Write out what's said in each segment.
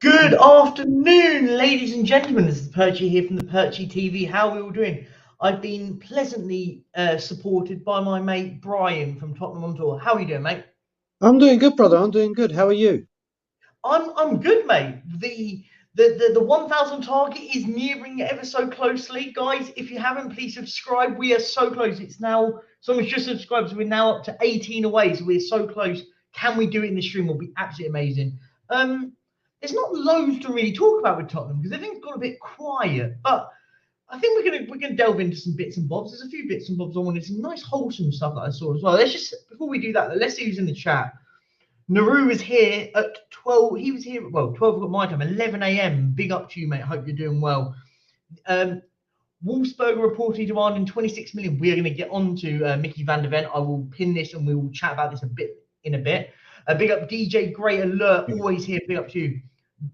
Good afternoon, ladies and gentlemen. This is Perchy here from the Perchy TV. How are we all doing? I've been pleasantly supported by my mate Brian from Tottenham on tour. How are you doing, mate? I'm doing good, brother. I'm doing good. How are you? I'm good, mate. The 1,000 target is nearing ever so closely, guys. If you haven't, please subscribe. We are so close. It's now someone's just subscribed, so we're now up to 18 away. So we're so close. Can we do it in the stream? Will be absolutely amazing. There's not loads to really talk about with Tottenham because everything's got a bit quiet, but I think we're gonna delve into some bits and bobs. There's a few bits and bobs I wanted, some nice wholesome stuff that I saw as well. Let's just before we do that, let's see who's in the chat. Naru was here at 12. He was here, well, 12 o'clock my time, 11 a.m. Big up to you, mate. Hope you're doing well. Wolfsburger reportedly demanding 26 million. We are going to get on to Mickey van der Ven. I will pin this and we will chat about this in a bit. Big up DJ Great Alert, always here. Big up to you.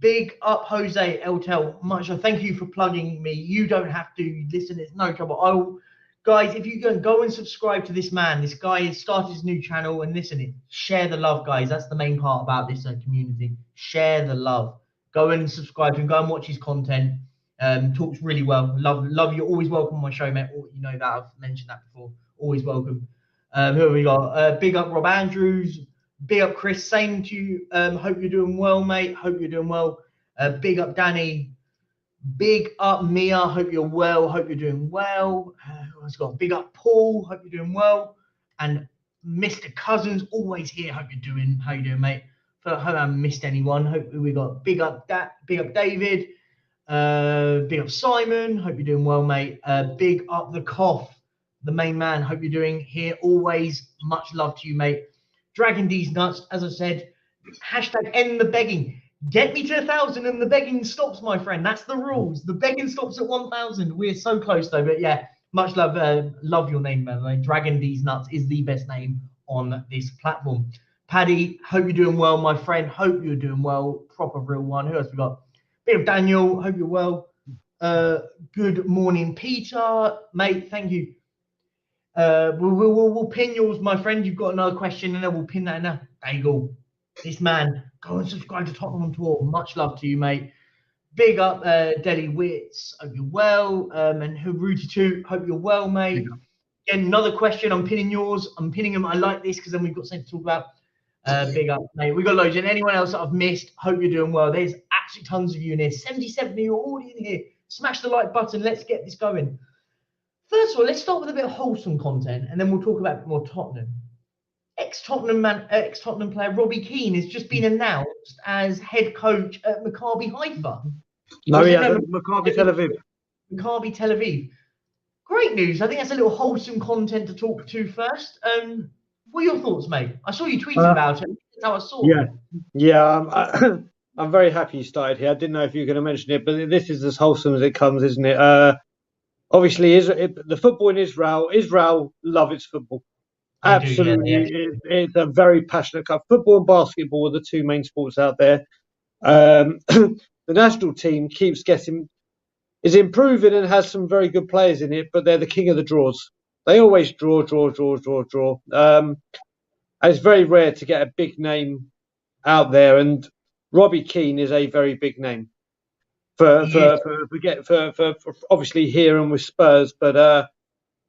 Big up Jose Eltel. Much thank you for plugging me. You don't have to listen. It's no trouble. Guys, if you go and subscribe to this man, this guy has started his new channel and listen, share the love, guys. That's the main part about this community. Share the love. Go and subscribe to him. Go and watch his content. Talks really well. Love you. Always welcome on my show, mate. You know that I've mentioned that before. Always welcome. Who have we got? Big up Rob Andrews. Big up Chris. Same to you. Hope you're doing well, mate. Hope you're doing well. Big up Danny. Big up Mia. Hope you're well. Hope you're doing well. Who else got? Big up Paul. Hope you're doing well. And Mr. Cousins, always here. Hope you're doing. How you doing, mate? Hope I haven't missed anyone. Hope we got big up David. Big up Simon. Hope you're doing well, mate. Big up the cough, the main man. Hope you're doing here. Always much love to you, mate. Dragon D's nuts, as I said. Hashtag end the begging. Get me to 1,000 and the begging stops, my friend. That's the rules. The begging stops at 1,000. We're so close though, but yeah, much love. Love your name, by the way. Dragon D's nuts is the best name on this platform. Paddy, hope you're doing well, my friend. Hope you're doing well. Proper real one. Who else we got? Bit of Daniel. Hope you're well. Good morning, Peter, mate. Thank you. We'll pin yours, my friend. You've got another question, and then we'll pin that in there. There you go. This man, go and subscribe to Tottenham on Tour. Much love to you, mate. Big up, Deli Wits. Hope you're well. And Rudy too. Hope you're well, mate. Again, another question. I'm pinning yours. I'm pinning them. I like this because then we've got something to talk about. Big up, mate. We got loads. And anyone else that I've missed, hope you're doing well. There's actually tons of you in here. 77 of you are already in here. Smash the like button. Let's get this going. First of all, let's start with a bit of wholesome content, and then we'll talk about more Tottenham. Ex-Tottenham player Robbie Keane has just been announced as head coach at Maccabi Haifa. No, Maccabi Tel Aviv. Maccabi Tel Aviv. Great news. I think that's a little wholesome content to talk to first. What are your thoughts, mate? I saw you tweeting about it. That's how I saw it. Yeah. I'm very happy you started here. I didn't know if you were going to mention it, but this is as wholesome as it comes, isn't it? Obviously, the football in Israel love its football. Absolutely, it's a very passionate club. Football and basketball are the two main sports out there. The national team is improving and has some very good players in it, but they're the king of the draws. They always draw. And it's very rare to get a big name out there, and Robbie Keane is a very big name for obviously here and with Spurs, but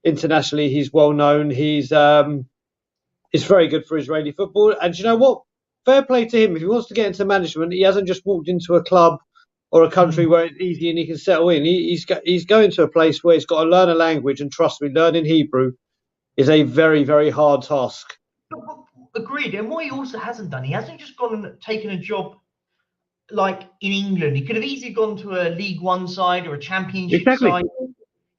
internationally he's well known. He's very good for Israeli football, and you know what? Fair play to him. If he wants to get into management, he hasn't just walked into a club or a country where it's easy and he can settle in. He's going to a place where he's got to learn a language, and trust me, learning Hebrew is a very, very hard task. Agreed. And what he also hasn't done, he hasn't just gone and taken a job like in England. He could have easily gone to a League One side or a Championship side.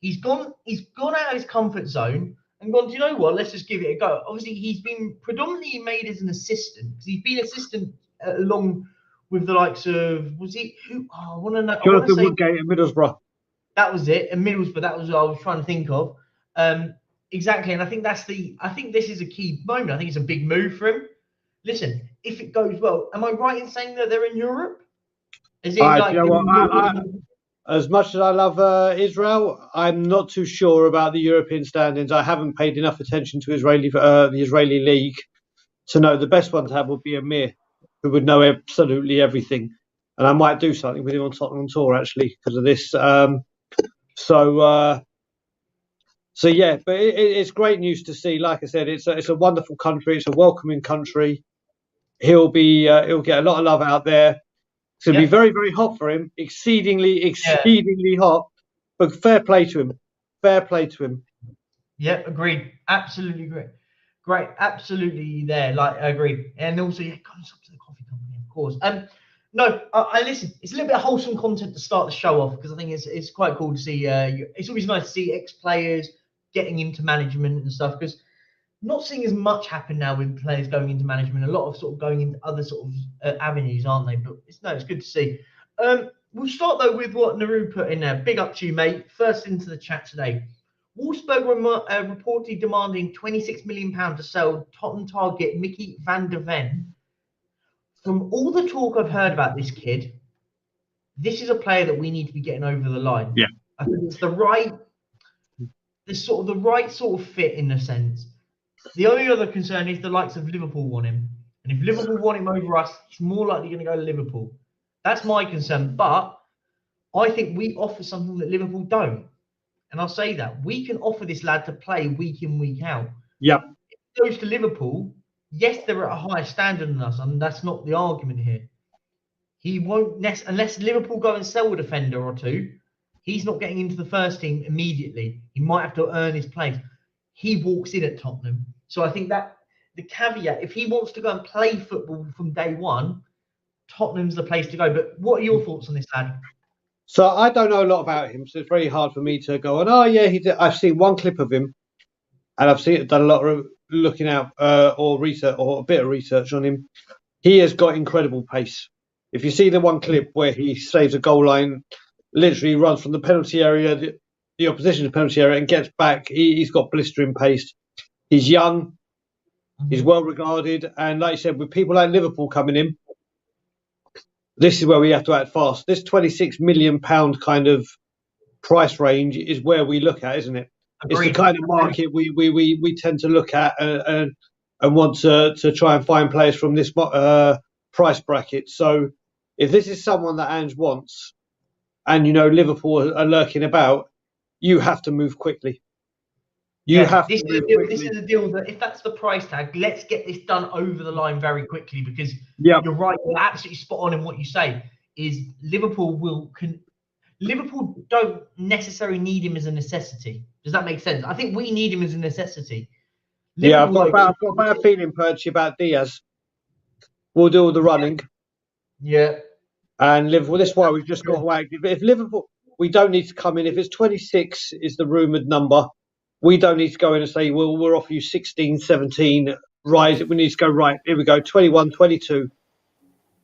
He's gone out of his comfort zone and gone, do you know what? Let's just give it a go. Obviously, he's been predominantly made as an assistant because he's been assistant along with the likes of, was he who? Oh, I want to know. Jonathan Woodgate at Middlesbrough. That was it. And Middlesbrough, that was what I was trying to think of. Exactly. And I think this is a key moment. I think it's a big move for him. Listen, if it goes well, am I right in saying that they're in Europe? Is it as much as I love Israel, I'm not too sure about the European standings. I haven't paid enough attention to the Israeli league to know. The best one to have would be Amir, who would know absolutely everything. and I might do something with him on Tottenham tour actually because of this. So yeah, but it's great news to see. Like I said, it's a wonderful country. It's a welcoming country. He'll get a lot of love out there. It's going to be very, very hot for him. Exceedingly hot. But fair play to him. Fair play to him. Yeah, agreed. Absolutely great. Absolutely there. Like, agreed. And also, comes up to the coffee company, of course. No, I listen. It's a little bit of wholesome content to start the show off because I think it's quite cool to see. It's always nice to see ex-players getting into management and stuff because not seeing as much happen now with players going into management. A lot of sort of going into other sort of avenues, aren't they? But it's good to see. We'll start though with what Naru put in there. Big up to you, mate. First into the chat today. Wolfsburg were reportedly demanding £26 million to sell Tottenham target Mickey van der Ven. From all the talk I've heard about this kid, this is a player that we need to be getting over the line. Yeah, I think it's the right sort of fit in a sense. The only other concern is the likes of Liverpool want him. And if Liverpool want him over us, he's more likely going to go to Liverpool. That's my concern. But I think we offer something that Liverpool don't. And I'll say that. We can offer this lad to play week in, week out. Yep. If he goes to Liverpool, yes, they're at a higher standard than us. And that's not the argument here. He won't, unless Liverpool go and sell a defender or two, he's not getting into the first team immediately. He might have to earn his place. He walks in at Tottenham. So I think that the caveat, if he wants to go and play football from day one, Tottenham's the place to go. But what are your thoughts on this lad? So I don't know a lot about him, so it's very hard for me to go on. Oh yeah, I've seen one clip of him, and I've done a lot of looking out or research or a bit of research on him. He has got incredible pace. If you see the one clip where he saves a goal line, literally runs from the penalty area, the opposition's penalty area, and gets back, he's got blistering pace. He's young, he's well regarded, and like you said, with people like Liverpool coming in, this is where we have to act fast. This £26 million kind of price range is where we look at, isn't it? Agreed. It's the kind of market we tend to look at and want to try and find players from this price bracket. So if this is someone that Ange wants, and Liverpool are lurking about, you have to move quickly. This is a deal that if that's the price tag, let's get this done over the line very quickly because you're right. You're absolutely spot on in what you say. Is Liverpool don't necessarily need him as a necessity. Does that make sense? I think we need him as a necessity. I've got a bad feeling, Perchy, about Diaz. We'll do all the running. Yeah. And Liverpool, this is why we've just got to act. If Liverpool, we don't need to come in. If it's 26 is the rumoured number, we don't need to go in and say, well, we'll offer you 16, 17, rise it. We need to go, right, here we go, 21, 22,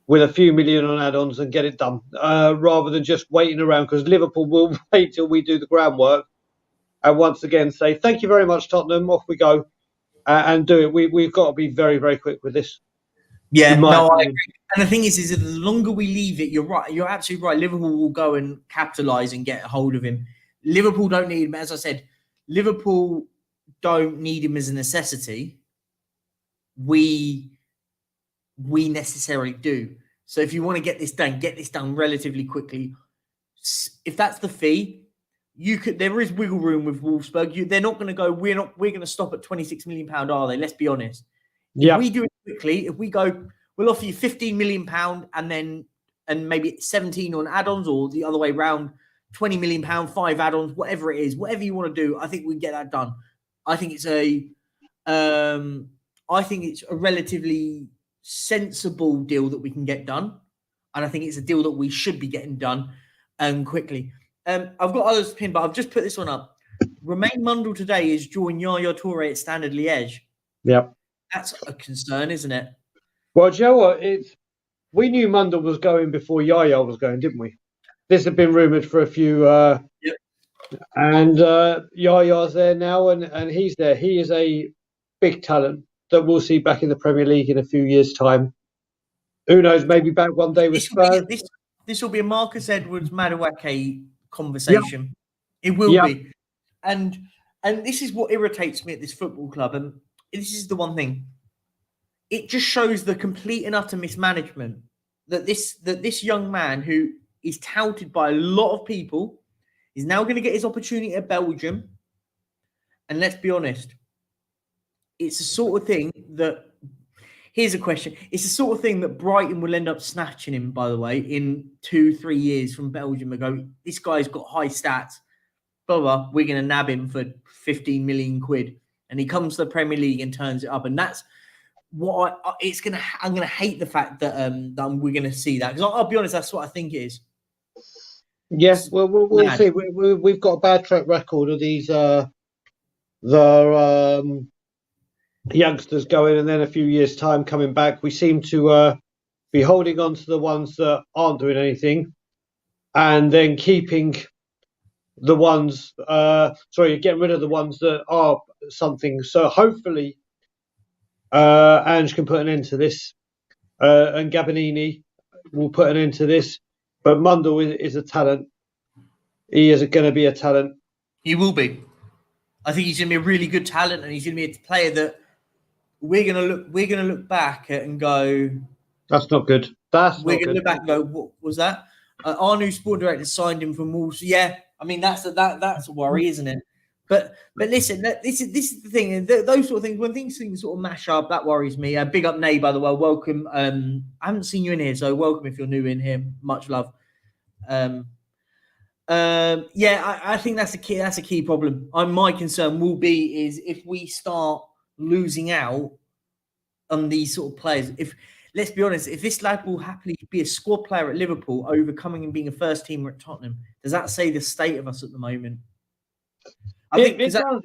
with a few million on add-ons and get it done, rather than just waiting around, because Liverpool will wait till we do the groundwork and once again say, thank you very much, Tottenham, off we go, and do it. We've got to be very, very quick with this. Yeah, no, I agree. And the thing is that the longer we leave it, you're right. You're absolutely right. Liverpool will go and capitalise and get a hold of him. Liverpool don't need him. As I said, Liverpool don't need him as a necessity. We necessarily do. So if you want to get this done relatively quickly. If that's the fee, there is wiggle room with Wolfsburg. They're not going to go, we're going to stop at £26 million, are they? Let's be honest. If we do it quickly, if we go, we'll offer you £15 million and maybe 17 on add-ons, or the other way around, £20 million, 5 add-ons, whatever it is, whatever you want to do, I think we can get that done. I think it's a relatively sensible deal that we can get done. And I think it's a deal that we should be getting done quickly. I've got others pinned, but I've just put this one up. Romain Mundle today is joined Yaya Touré at Standard Liège. Yep. That's a concern, isn't it? Well, do you know what? We knew Mundle was going before Yaya was going, didn't we? This had been rumoured for a few... And Yaya's there now, and he's there. He is a big talent that we'll see back in the Premier League in a few years' time. Who knows, maybe back one day with Spurs. This will be a Marcus Edwards Madueke conversation. Yep. It will be. And this is what irritates me at this football club. And this is the one thing. It just shows the complete and utter mismanagement that this young man who is touted by a lot of people is now going to get his opportunity at Belgium. And let's be honest, it's the sort of thing that, here's a question. It's the sort of thing that Brighton will end up snatching him, by the way, in 2-3 years from Belgium and go, this guy's got high stats, blah, blah, we're going to nab him for 15 million quid. And he comes to the Premier League and turns it up. And that's what I'm going to hate the fact that we're going to see that. Because I'll be honest, that's what I think it is. Yes, well, we'll see. We've got a bad track record of these youngsters going and then a few years' time coming back. We seem to be holding on to the ones that aren't doing anything and then keeping the ones, getting rid of the ones that are something. So hopefully Ange can put an end to this and Gabonini will put an end to this. But Mundell is a talent. He is going to be a talent. He will be. I think he's going to be a really good talent, and he's going to be a player that we're going to look back at and go, "That's not good." We're going to look back and go, "What was that?" Our new sport director signed him from Wolves. Yeah, I mean that's a worry, isn't it? But listen, this is the thing. Those sort of things, when things sort of mash up, that worries me. Big up, Nay, by the way. Welcome. I haven't seen you in here, so welcome if you're new in here. Much love. I think that's a key problem. My concern will be is if we start losing out on these sort of players. Let's be honest, if this lad will happily be a squad player at Liverpool, overcoming and being a first teamer at Tottenham, does that say the state of us at the moment? I think it does.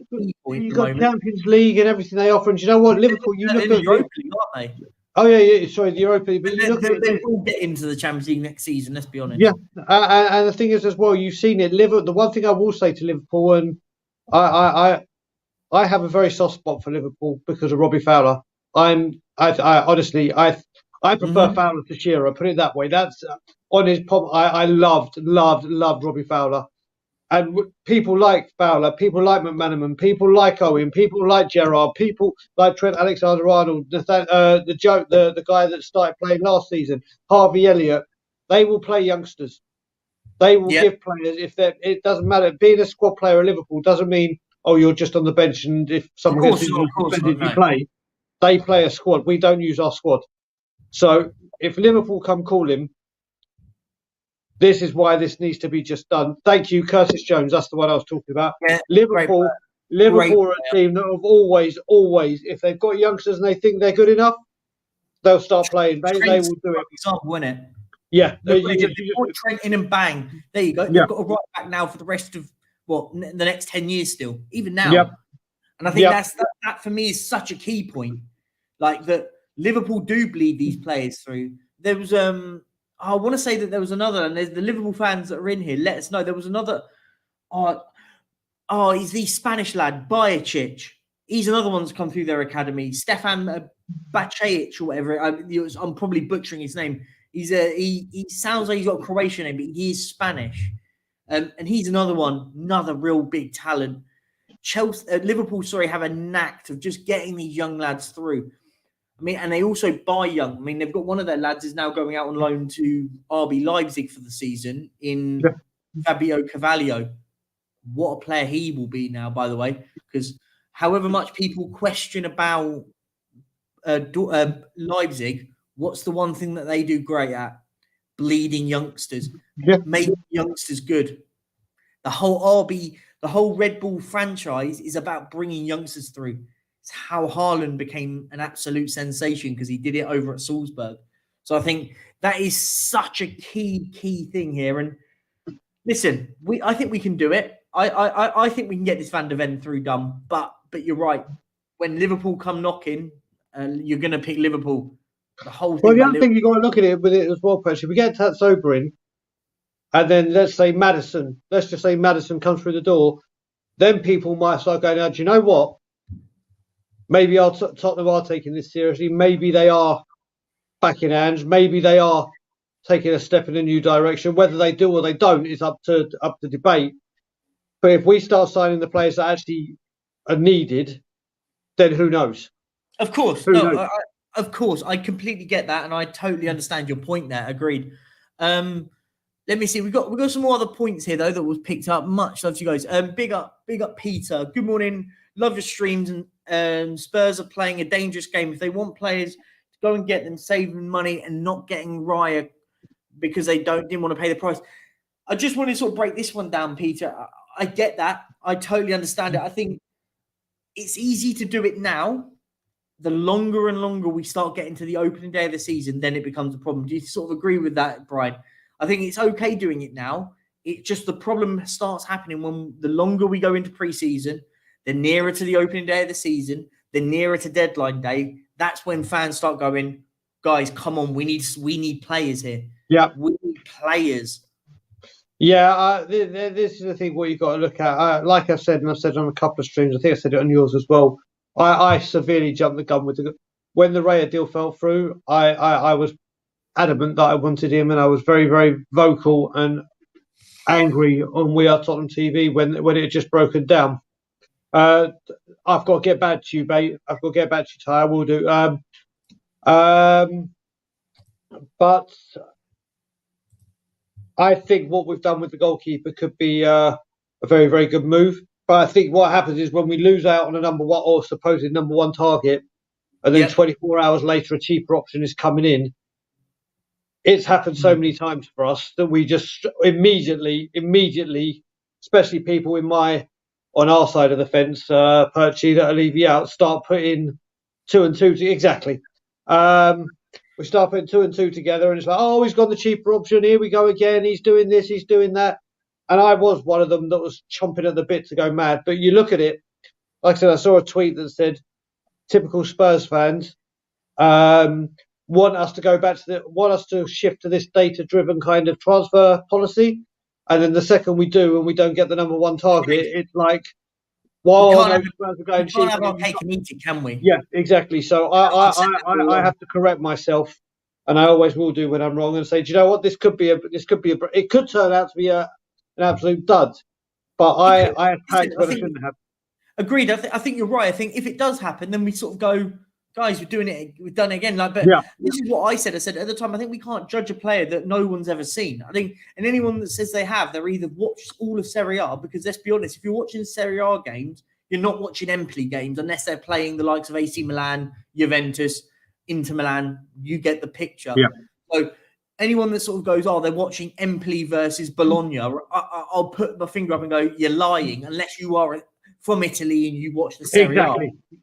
You've got Champions League and everything they offer, and do you know what, Liverpool? You look at Europa League, aren't they? Oh yeah. Sorry, the Europa League. But they will get into the Champions League next season. Let's be honest. Yeah, and the thing is as well, you've seen it. The one thing I will say to Liverpool, and I have a very soft spot for Liverpool because of Robbie Fowler. I honestly prefer Fowler to Shearer. Put it that way. That's on his pop. I loved Robbie Fowler. And people like Fowler, people like McManaman, people like Owen, people like Gerrard, people like Trent Alexander-Arnold, the guy that started playing last season, Harvey Elliott. They will play youngsters. They will give players, it doesn't matter. Being a squad player at Liverpool doesn't mean, you're just on the bench and if someone gets suspended, you play. They play a squad. We don't use our squad. So if Liverpool come call him, this is why this needs to be just done. Thank you, Curtis Jones. That's the one I was talking about. Yeah, Liverpool are a team that have always, if they've got youngsters and they think they're good enough, they'll start playing. They will do it. Example, isn't it? Yeah. They put Trent in and bang. There you go. They've got a right back now for the rest of the next 10 years still, even now. Yep. And I think that for me is such a key point. Like that Liverpool do bleed these players through. There was I want to say that there was another, and there's the Liverpool fans that are in here. Let us know. There was another. He's the Spanish lad, Bajic. He's another one that's come through their academy. Stefan Bajic or whatever. I'm probably butchering his name. He sounds like he's got a Croatian name, but he is Spanish. And he's another real big talent. Liverpool, have a knack of just getting these young lads through. I mean, and they also buy young. I mean, they've got one of their lads is now going out on loan to RB Leipzig for the season in Fabio Carvalho. What a player he will be now, by the way, because however much people question about Leipzig, what's the one thing that they do great at? Bleeding youngsters, making youngsters good. The whole Red Bull franchise is about bringing youngsters through. It's how Haaland became an absolute sensation because he did it over at Salzburg. So I think that is such a key thing here. And listen, I think we can do it. I think we can get this Van de Ven through done. But you're right. When Liverpool come knocking, you're going to pick Liverpool. The whole thing. Well, the other thing you've got to look at it with it as well, Percy. If we get Tatsoba in, and then let's just say Maddison comes through the door, then people might start going, do you know what? Maybe Tottenham are taking this seriously. Maybe they are backing Ange. Maybe they are taking a step in a new direction. Whether they do or they don't is up to debate. But if we start signing the players that actually are needed, then who knows? Of course. Of course, I completely get that, and I totally understand your point there. Agreed. Let me see. We've got some more other points here though that was picked up. Much love to you guys. Big up, Peter. Good morning. Love your streams. And Spurs are playing a dangerous game. If they want players to go and get them, saving money and not getting Raya because they didn't want to pay the price. I just want to sort of break this one down, Peter. I get that. I totally understand it. I think it's easy to do it now. The longer and longer we start getting to the opening day of the season, then it becomes a problem. Do you sort of agree with that, Brian? I think it's okay doing it now. It just the problem starts happening when the longer we go into preseason, the nearer to the opening day of the season, the nearer to deadline day. That's when fans start going, guys, come on, we need players here. Yeah, we need players. Yeah, this is the thing. What you've got to look at, like I've said, and I've said on a couple of streams. I think I said it on yours as well. I severely jumped the gun when the Raya deal fell through. I was adamant that I wanted him, and I was very, very vocal and angry on We Are Tottenham TV when it had just broken down. I've got to get back to you, mate. I've got to get back to you, Ty. I will do. But I think what we've done with the goalkeeper could be a very, very good move. But I think what happens is when we lose out on a number one or supposed number one target, and then 24 hours later a cheaper option is coming in, it's happened so many times for us that we just immediately, especially people on our side of the fence, Perchy, that'll leave you out, start putting 2 and 2 exactly. We start putting 2 and 2 together, and it's like, oh, he's got the cheaper option. Here we go again. He's doing this. He's doing that. And I was one of them that was chomping at the bit to go mad. But you look at it, like I said, I saw a tweet that said, typical Spurs fans want us to shift to this data-driven kind of transfer policy. And then the second we do, and we don't get the number one target, it's like, well, we can't have our cake and eat it, can we? Yeah, exactly. So I have to correct myself, and I always will do when I'm wrong, and say, do you know what? It could turn out to be an absolute dud, but I attacked what I shouldn't have. Agreed. I think you're right. I think if it does happen, then we sort of go, guys, we've done it again. This is what I said. I said at the time, I think we can't judge a player that no one's ever seen. I think, and anyone that says they have, they're either watched all of Serie A, because let's be honest, if you're watching Serie A games, you're not watching Empoli games unless they're playing the likes of AC Milan, Juventus, Inter Milan. You get the picture. Yeah. So anyone that sort of goes, oh, they're watching Empoli versus Bologna, I'll put my finger up and go, you're lying, unless you are from Italy and you watch the Serie A.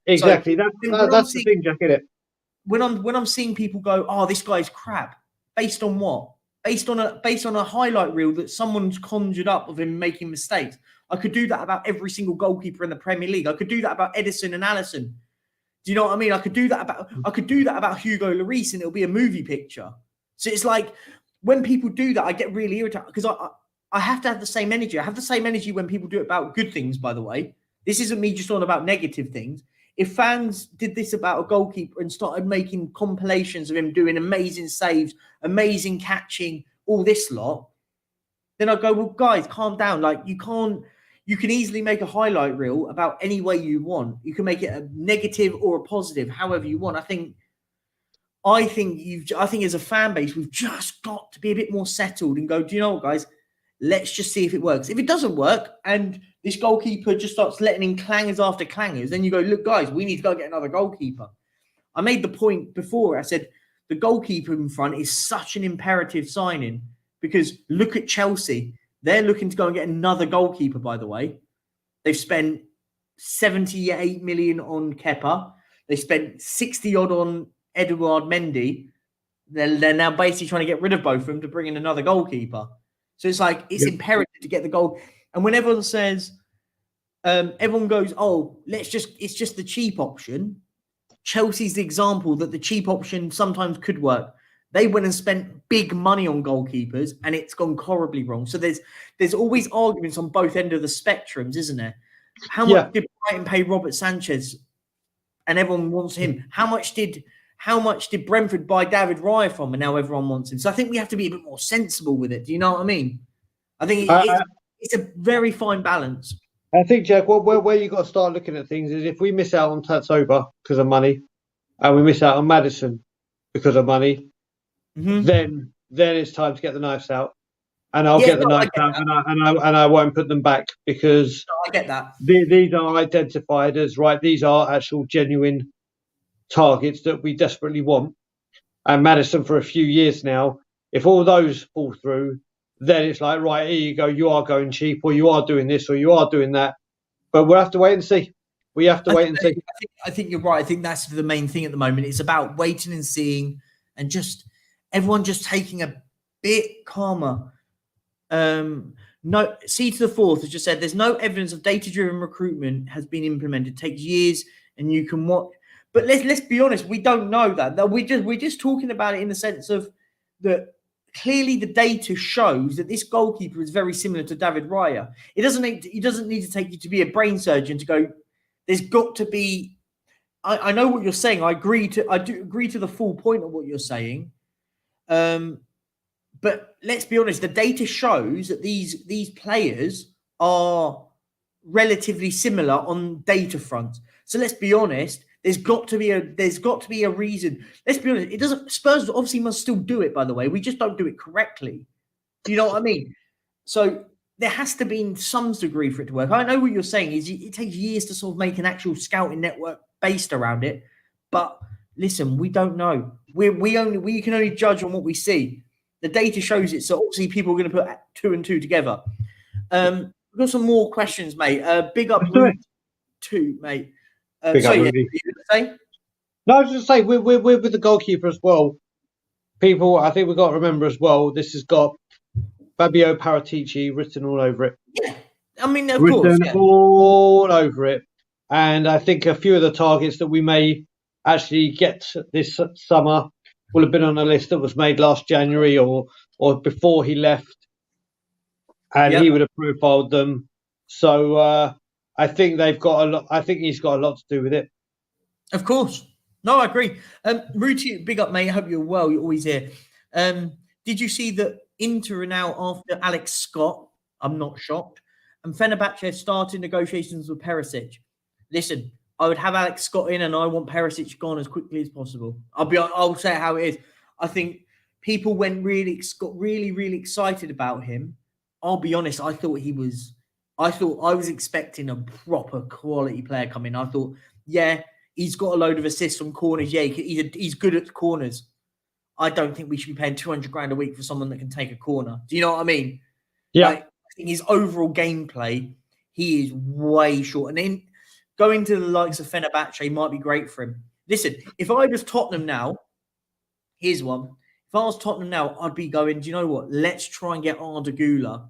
Exactly. So that's the thing, Jack, isn't it? When I'm seeing people go, oh, this guy's crap, based on what? Based on a highlight reel that someone's conjured up of him making mistakes. I could do that about every single goalkeeper in the Premier League. I could do that about Edison and Alisson. Do you know what I mean? I could do that about Hugo Lloris, and it'll be a movie picture. So it's like when people do that, I get really irritated because I have to have the same energy. I have the same energy when people do it about good things, by the way. This isn't me just on about negative things. If fans did this about a goalkeeper and started making compilations of him doing amazing saves, amazing catching, all this lot, then I'd go, well, guys, calm down. Like, you can easily make a highlight reel about any way you want. You can make it a negative or a positive, however you want. I think as a fan base, we've just got to be a bit more settled and go, do you know what, guys? Let's just see if it works. If it doesn't work and this goalkeeper just starts letting in clangers after clangers, then you go, look, guys, we need to go get another goalkeeper. I made the point before. I said the goalkeeper in front is such an imperative signing because look at Chelsea. They're looking to go and get another goalkeeper, by the way. They've spent 78 million on Kepa. They spent 60-odd on Eduard Mendy. They're now basically trying to get rid of both of them to bring in another goalkeeper. So it's like, it's imperative to get the goal. And when everyone says, everyone goes, oh, it's just the cheap option. Chelsea's the example that the cheap option sometimes could work. They went and spent big money on goalkeepers and it's gone horribly wrong. So there's always arguments on both ends of the spectrums, isn't there? How much did Brighton pay Robert Sanchez? And everyone wants him. How much did Brentford buy David Raya from, and now everyone wants him? So I think we have to be a bit more sensible with it. Do you know what I mean? I think it's a very fine balance. I think, Jack, where you got to start looking at things is if we miss out on Tatsoba because of money, and we miss out on Maddison because of money, Mhm. then it's time to get the knives out, and I'll get the knives out, and I won't put them back because I get that. These are identified as right. These are actual genuine targets that we desperately want. And Maddison for a few years now. If all those fall through, then it's like, right, here you go. You are going cheap, or you are doing this, or you are doing that. But we'll have to wait and see. We have to wait and see. I think you're right. I think that's the main thing at the moment. It's about waiting and seeing, and just everyone just taking a bit calmer. No, C to the fourth has just said there's no evidence of data-driven recruitment has been implemented. It takes years, and you can watch. But let's be honest, we don't know that. We're just talking about it in the sense of that clearly the data shows that this goalkeeper is very similar to David Raya. It doesn't need to take you to be a brain surgeon to go. There's got to be. I know what you're saying. I do agree to the full point of what you're saying. But let's be honest, the data shows that these players are relatively similar on data front. So let's be honest, there's got to be a reason. Let's be honest, it doesn't. Spurs obviously must still do it, by the way. We just don't do it correctly. Do you know what I mean? So there has to be in some degree for it to work. I know what you're saying is it takes years to sort of make an actual scouting network based around it. But listen, we don't know. We can only judge on what we see. The data shows it, so obviously people are going to put 2 and 2 together. We've got some more questions, mate. Big up Root 2, mate. Big up, Rudy. No, I was just saying we're with the goalkeeper as well. People, I think we've got to remember as well. This has got Fabio Paratici written all over it. Yeah, I mean, of course, all over it. And I think a few of the targets that we may actually get this summer will have been on a list that was made last January or before he left, and he would have profiled them. So I think they've got a lot. I think he's got a lot to do with it. Of course, no, I agree. Ruti, big up, mate. I hope you're well. You're always here. Did you see that Inter are now after Alex Scott? I'm not shocked. And Fenerbahce started negotiations with Perisic. Listen, I would have Alex Scott in, and I want Perisic gone as quickly as possible. I'll say it how it is. I think people got really excited about him. I'll be honest. I thought I was expecting a proper quality player coming. I thought, yeah, he's got a load of assists from corners. Yeah, he's good at corners. I don't think we should be paying 200 grand a week for someone that can take a corner. Do you know what I mean? Yeah. I think his overall gameplay, he is way short. And then going to the likes of Fenerbahce might be great for him. Listen, if I was Tottenham now, here's one. If I was Tottenham now, I'd be going, do you know what? Let's try and get Arda Güler.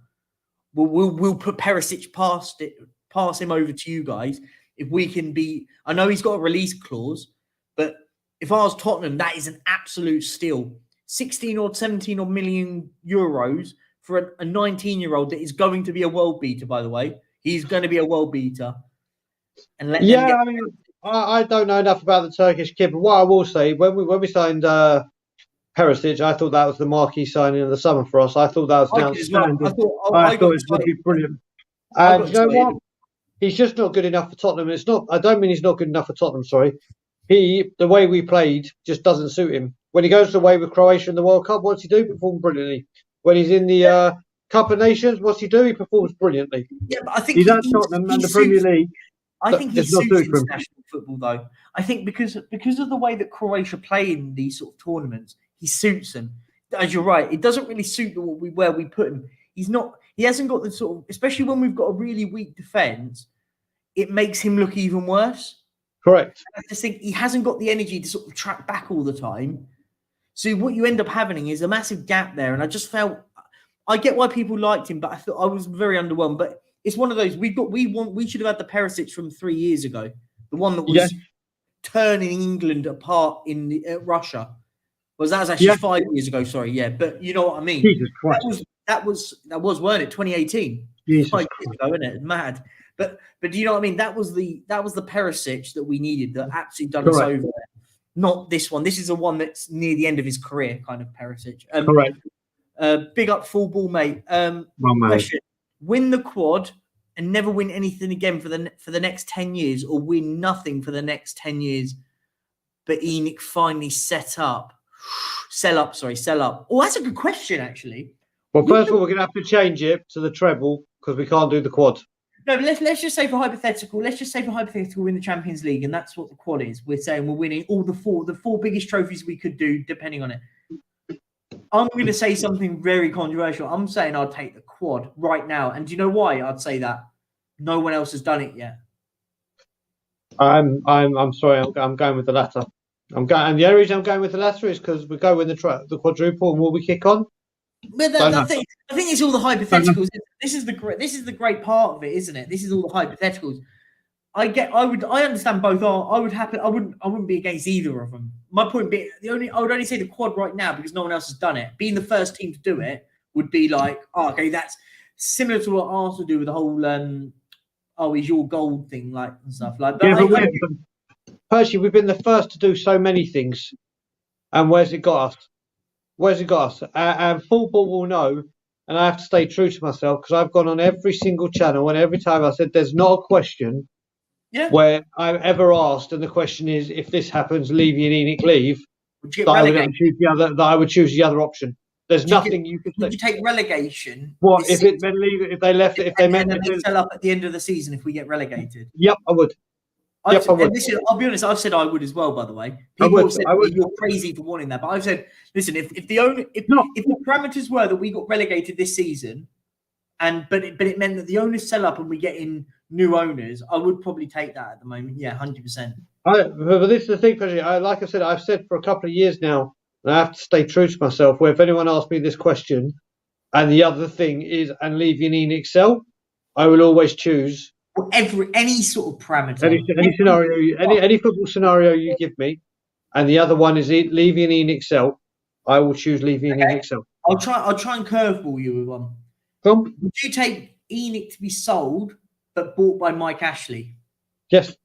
We'll put Perisic pass him over to you guys. If we can be, I know he's got a release clause, but if I was Tottenham, that is an absolute steal. 16 or 17 or million euros for a 19-year-old that is going to be a world beater, by the way. He's going to be a world beater. And I mean, I don't know enough about the Turkish kid, but what I will say, when we signed Perisic, I thought that was the marquee signing of the summer for us. I thought that was outstanding. I thought it would be brilliant. And you know what? He's just not good enough for Tottenham. I don't mean he's not good enough for Tottenham, sorry. The way we played just doesn't suit him. When he goes away with Croatia in the World Cup, what's he do? He performs brilliantly. When he's in the Cup of Nations, what's he do? He performs brilliantly. Yeah, but I think he's at Tottenham and the Premier League. I think he suits international football, though. I think because of the way that Croatia play in these sort of tournaments, he suits them. As you're right, it doesn't really suit where we put him. He hasn't got the sort of, especially when we've got a really weak defence, it makes him look even worse. Correct. I just think he hasn't got the energy to sort of track back all the time. So what you end up having is a massive gap there. And I just felt, I get why people liked him, but I thought I was very underwhelmed. But it's one of those we should have had the Perisic from 3 years ago, the one that was turning England apart in Russia. That was actually 5 years ago. Sorry, but you know what I mean. Jesus Christ. That was weren't it 2018? Jesus 5 years ago, isn't it? Mad. But do you know what I mean? That was the Perisic that we needed that actually done us over. Not this one. This is the one that's near the end of his career, kind of Perisic. Correct. Big up full ball, mate. Question: win the quad and never win anything again for the next 10 years, or win nothing for the next 10 years. but ENIC finally sell up. Oh, that's a good question, actually. Well, first of all, we're going to have to change it to the treble because we can't do the quad. No, but let's just say for hypothetical, win the Champions League, and that's what the quad is. We're saying we're winning all the four biggest trophies we could do, depending on it. I'm going to say something very controversial. I'm saying I'd take the quad right now, and do you know why I'd say that? No one else has done it yet. I'm sorry. I'm going with the latter. And the only reason I'm going with the latter is because we go with the quadruple, and will we kick on? But I think it's all the hypotheticals. This is the great part of it, isn't it? This is all the hypotheticals. I understand both. I wouldn't be against either of them. My point being, I would only say the quad right now because no one else has done it. Being the first team to do it would be like, okay, that's similar to what Arsenal do with the whole is your gold thing, like, and stuff like that. Personally, we've been the first to do so many things, and where's it got us? And football will know, and I have to stay true to myself because I've gone on every single channel, and every time I said there's not a question where I'm ever asked, and the question is, if this happens, Levy and ENIC leave, that I would choose the other option. There's nothing you could say. Would you take relegation? What if it then leave? If they left? If they meant to sell up at the end of the season if we get relegated? Yep, I would. I would. Listen, I'll be honest. I've said I would as well. By the way, people have said you're crazy for wanting that, but I've said, listen, if the parameters were that we got relegated this season, but it meant that the owners sell up and we get in new owners, I would probably take that at the moment. Yeah, 100%. But this is the thing, Patrick. Like I said, I've said for a couple of years now, and I have to stay true to myself. Where if anyone asks me this question, and the other thing is, and Levy and ENIC sell, I will always choose. Any sort of parameter, any scenario, any football scenario you give me, and the other one is Levy and ENIC sell, I will choose Levy and ENIC sell. I'll try and curveball you with one. Would you take ENIC to be sold but bought by Mike Ashley? Yes.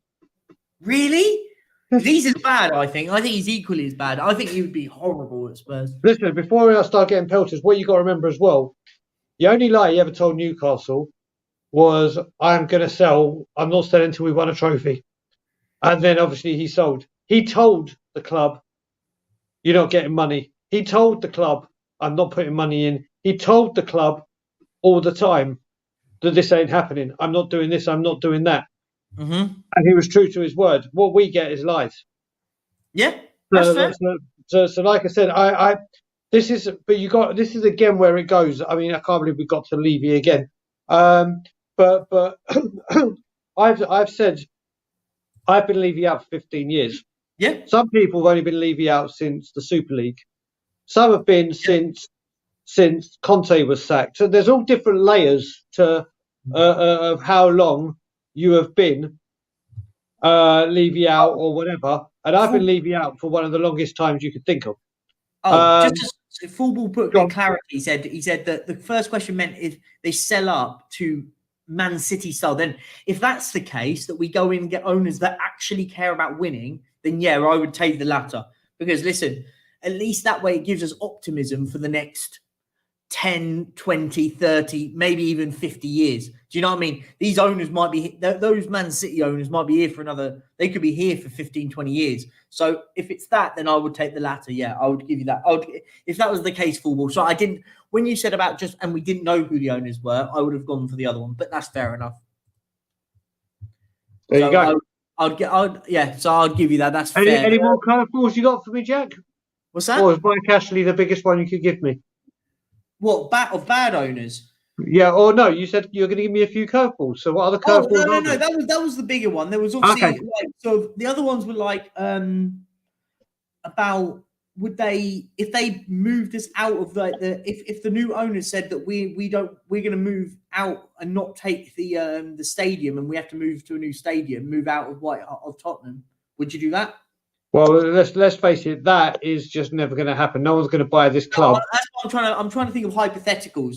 Really? Yes. He's as bad, I think. I think he's equally as bad. I think he would be horrible at Spurs. Listen, before I start getting pelters, what you got to remember as well, the only lie he ever told Newcastle was, I'm going to sell. I'm not selling until we won a trophy. And then obviously he sold. He told the club, you're not getting money. He told the club, I'm not putting money in. He told the club all the time that this ain't happening. I'm not doing this. I'm not doing that. Mm-hmm. And he was true to his word. What we get is lies. Yeah, that's fair. So like I said, this is again where it goes. I mean, I can't believe we got to Levy again. But I've said I've been Levy out for 15 years. Yeah. Some people have only been Levy out since the Super League. Some have been since Conte was sacked. So there's all different layers to of how long you have been Levy out or whatever. And I've been Levy out for one of the longest times you could think of. Just a football book in clarity. He said that the first question meant if they sell up to Man City style. Then if that's the case, that we go in and get owners that actually care about winning, then yeah, I would take the latter. Because listen, at least that way it gives us optimism for the next 10, 20, 30, maybe even 50 years. Do you know what I mean? These owners might be, those Man City owners might be here for they could be here for 15, 20 years. So if it's that, then I would take the latter. Yeah, I would give you that. If that was the case, football. So when you said about and we didn't know who the owners were, I would have gone for the other one, but that's fair enough. There you go. So I'll give you that. That's fair. Any more curveballs you got for me, Jack? What's that? Or is Mike Ashley the biggest one you could give me? What, bad owners? Yeah, or no, you said you were going to give me a few curveballs. So what other curveballs? No, that was the bigger one. There was obviously the other ones were like about if they moved us out of if the new owners said that we're going to move out and not take the stadium and we have to move to a new stadium, move out of Tottenham, would you do that? Well, let's face it, that is just never going to happen. No one's going to buy this club. That's what I'm trying to think of hypotheticals.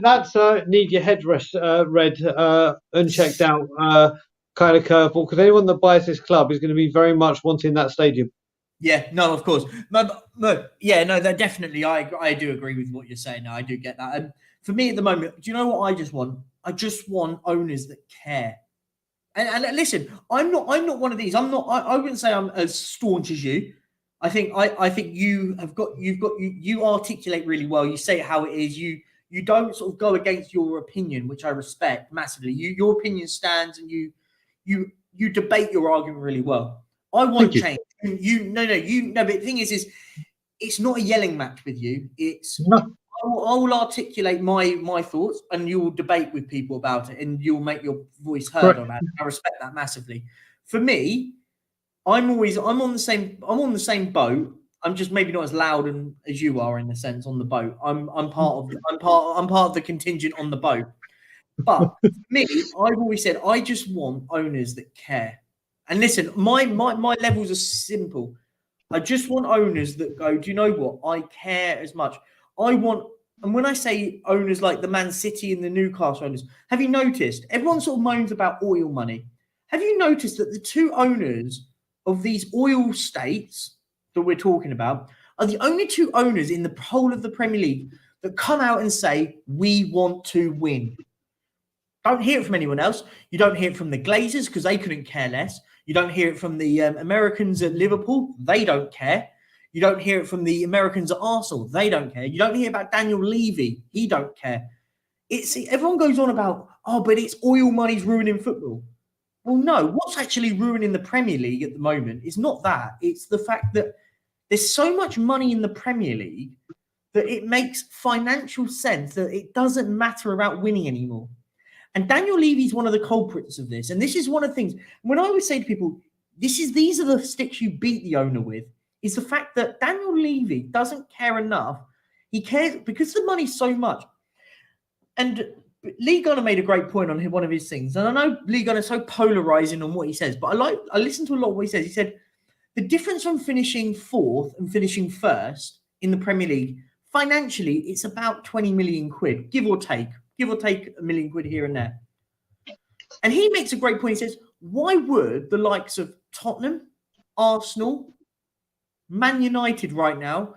That's need your headrest read unchecked out kind of curveball, because anyone that buys this club is going to be very much wanting that stadium. Yeah, no, of course. That definitely. I do agree with what you're saying. No, I do get that. And for me at the moment, do you know what I just want? I just want owners that care. And listen, I'm not one of these. I wouldn't say I'm as staunch as you. I think you articulate really well. You say it how it is. You don't sort of go against your opinion, which I respect massively. Your opinion stands, and you debate your argument really well. I want change. But the thing is it's not a yelling match with you. It's I will articulate my thoughts, and you will debate with people about it, and you'll make your voice heard on that. I respect that massively. For me, I'm on the same boat. I'm just maybe not as loud as you are in a sense on the boat. I'm part of the contingent on the boat. But for me, I've always said I just want owners that care. And listen, my levels are simple. I just want owners that go, do you know what? I care as much. And when I say owners like the Man City and the Newcastle owners, have you noticed? Everyone sort of moans about oil money. Have you noticed that the two owners of these oil states that we're talking about are the only two owners in the whole of the Premier League that come out and say, we want to win? Don't hear it from anyone else. You don't hear it from the Glazers because they couldn't care less. You don't hear it from the Americans at Liverpool. They don't care. You don't hear it from the Americans at Arsenal. They don't care. You don't hear about Daniel Levy. He don't care. Everyone goes on about, but it's oil money's ruining football. Well, no. What's actually ruining the Premier League at the moment is not that. It's the fact that there's so much money in the Premier League that it makes financial sense that it doesn't matter about winning anymore. And Daniel Levy is one of the culprits of this. And this is one of the things, when I always say to people, these are the sticks you beat the owner with, is the fact that Daniel Levy doesn't care enough. He cares because the money's so much. And Lee Gunner made a great point on one of his things. And I know Lee Gunner is so polarizing on what he says, but I listen to a lot of what he says. He said, the difference from finishing fourth and finishing first in the Premier League, financially, it's about 20 million quid, give or take £1 million here and there. And he makes a great point. He says, why would the likes of Tottenham, Arsenal, Man United right now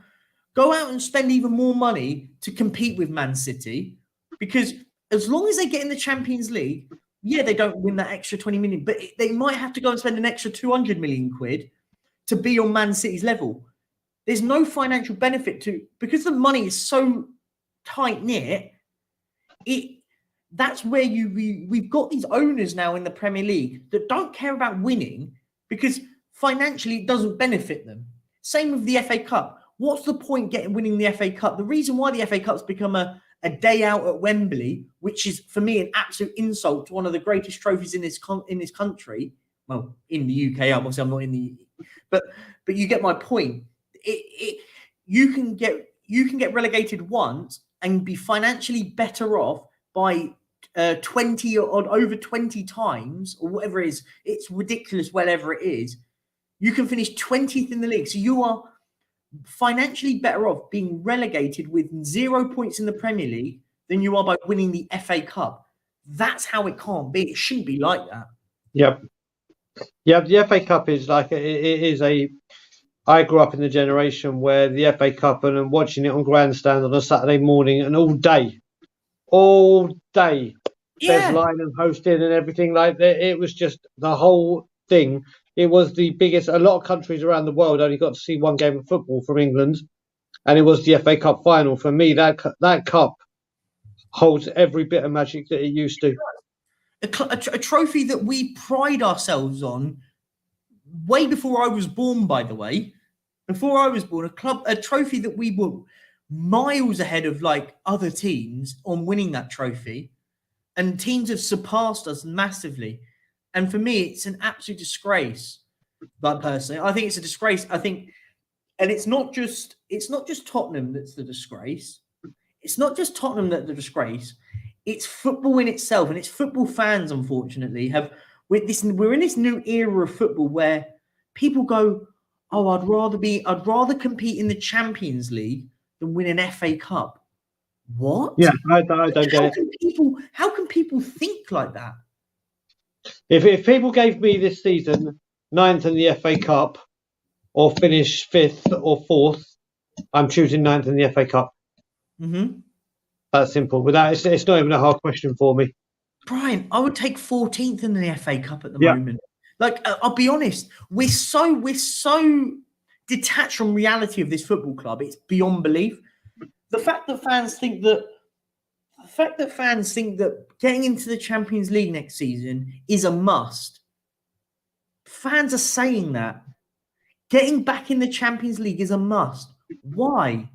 go out and spend even more money to compete with Man City? Because as long as they get in the Champions League, they don't win that extra 20 million, but they might have to go and spend an extra 200 million quid to be on Man City's level. There's no financial benefit because the money is so tight knit. That's where we've got these owners now in the Premier League that don't care about winning because financially it doesn't benefit them. Same with the FA Cup. What's the point winning the FA Cup? The reason why the FA Cup's become a day out at Wembley, which is for me an absolute insult to one of the greatest trophies in this country. Well, in the UK, obviously I'm not in the, but you get my point. You can get relegated once and be financially better off by 20 or over 20 times or whatever it is. It's ridiculous, whatever it is. You can finish 20th in the league. So you are financially better off being relegated with 0 points in the Premier League than you are by winning the FA Cup. That's how it can't be. It shouldn't be like that. Yep. Yeah, the FA Cup is like, I grew up in the generation where the FA Cup and watching it on grandstand on a Saturday morning and all day, Bez Lynam hosting and everything like that. It was just the whole thing. It was the biggest. A lot of countries around the world only got to see one game of football from England, and it was the FA Cup final. For me, that cup holds every bit of magic that it used to. A trophy that we pride ourselves on way before I was born, by the way. Before I was born, a trophy that we were miles ahead of like other teams on winning that trophy, and teams have surpassed us massively. And for me, it's an absolute disgrace. But personally, I think it's a disgrace. I think, and it's not just Tottenham that's the disgrace. It's not just Tottenham that's the disgrace. It's football in itself, and it's football fans. Unfortunately, we're in this new era of football where people go, "Oh, I'd rather compete in the Champions League than win an FA Cup." What? Yeah, I don't get it. How can people think like that? If people gave me this season 9th in the FA Cup or finish 5th or 4th, I'm choosing 9th in the FA Cup. Mm-hmm. That's simple. Without it's not even a hard question for me. Brian, saying I would take 14th in the FA Cup at the moment. Like, I'll be honest, we're so detached from reality of this football club. It's beyond belief. The fact that fans think that getting into the Champions League next season is a must. Fans are saying that. Getting back in the Champions League is a must. Why?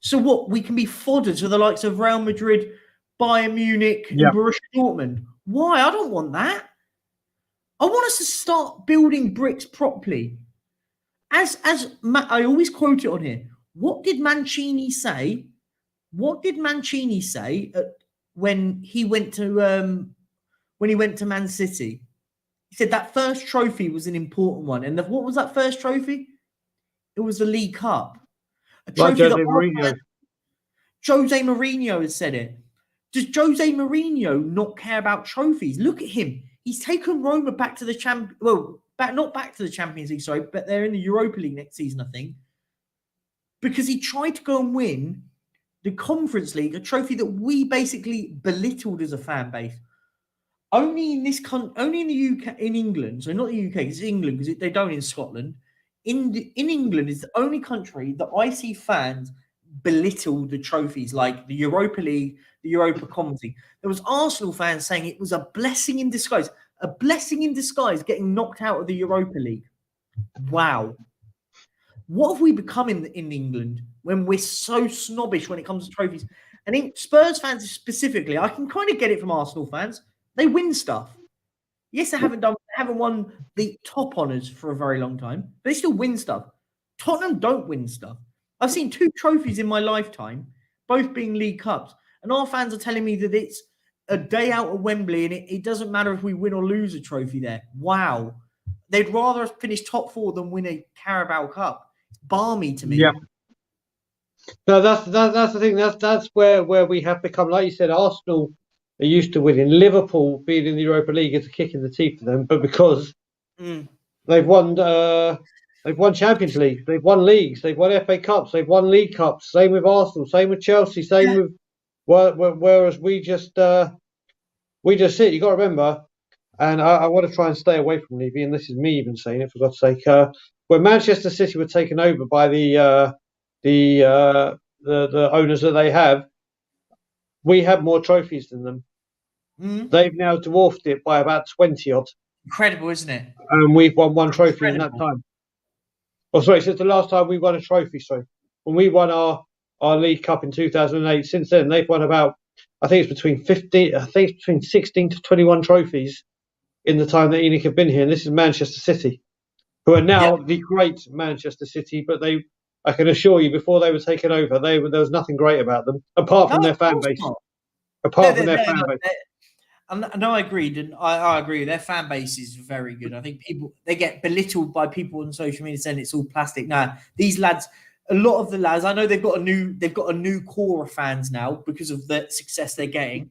So what? We can be fodder to the likes of Real Madrid, Bayern Munich, and Borussia Dortmund. Why? I don't want that. I want us to start building bricks properly. As I always quote it on here. What did Mancini say? When he went to Man City? He said that first trophy was an important one. And what was that first trophy? It was the League Cup. A trophy Jose Mourinho. Jose Mourinho has said it. Does Jose Mourinho not care about trophies? Look at him. He's taken Roma back to the not back to the Champions League, sorry, but they're in the Europa League next season, I think. Because he tried to go and win the Conference League, a trophy that we basically belittled as a fan base. Only in the UK, in England, so not the UK, it's England because they don't in Scotland. In England, it's the only country that I see fans belittle the trophies like the Europa League, the Europa Conference League. There was Arsenal fans saying it was a blessing in disguise. A blessing in disguise getting knocked out of the Europa League. Wow. What have we become in England when we're so snobbish when it comes to trophies? And in Spurs fans specifically, I can kind of get it from Arsenal fans. They win stuff. Yes, they haven't won the top honours for a very long time, but they still win stuff. Tottenham don't win stuff. I've seen 2 trophies in my lifetime, both being League Cups, and our fans are telling me that it's a day out of Wembley and it doesn't matter if we win or lose a trophy there. Wow. They'd rather us finish top 4 than win a Carabao Cup. It's balmy to me. Yeah. No, that's the thing. That's where we have become, like you said, Arsenal are used to winning. Liverpool being in the Europa League is a kick in the teeth for them, but because they've won Champions League, they've won leagues, they've won FA Cups, they've won League Cups. Same with Arsenal, same with Chelsea, same with. Whereas we just sit. You got to remember, and I want to try and stay away from Levy, and this is me even saying it for God's sake. When Manchester City were taken over by the owners that they have, we have more trophies than them. They've now dwarfed it by about 20 odd. Incredible, isn't it? And we've won one trophy in that time. Oh, sorry, since the last time we won a trophy, when we won our League Cup in 2008, since then they've won about, I think it's between 16 to 21 trophies in the time that ENIC have been here. And this is Manchester City, who are now the great Manchester City, but I can assure you, before they were taken over, there was nothing great about them, apart from their fan base. No, I agreed, and I agree. Their fan base is very good. I think they get belittled by people on social media saying it's all plastic. Nah, these lads, a lot of the lads, I know they've got a new core of fans now because of the success they're getting.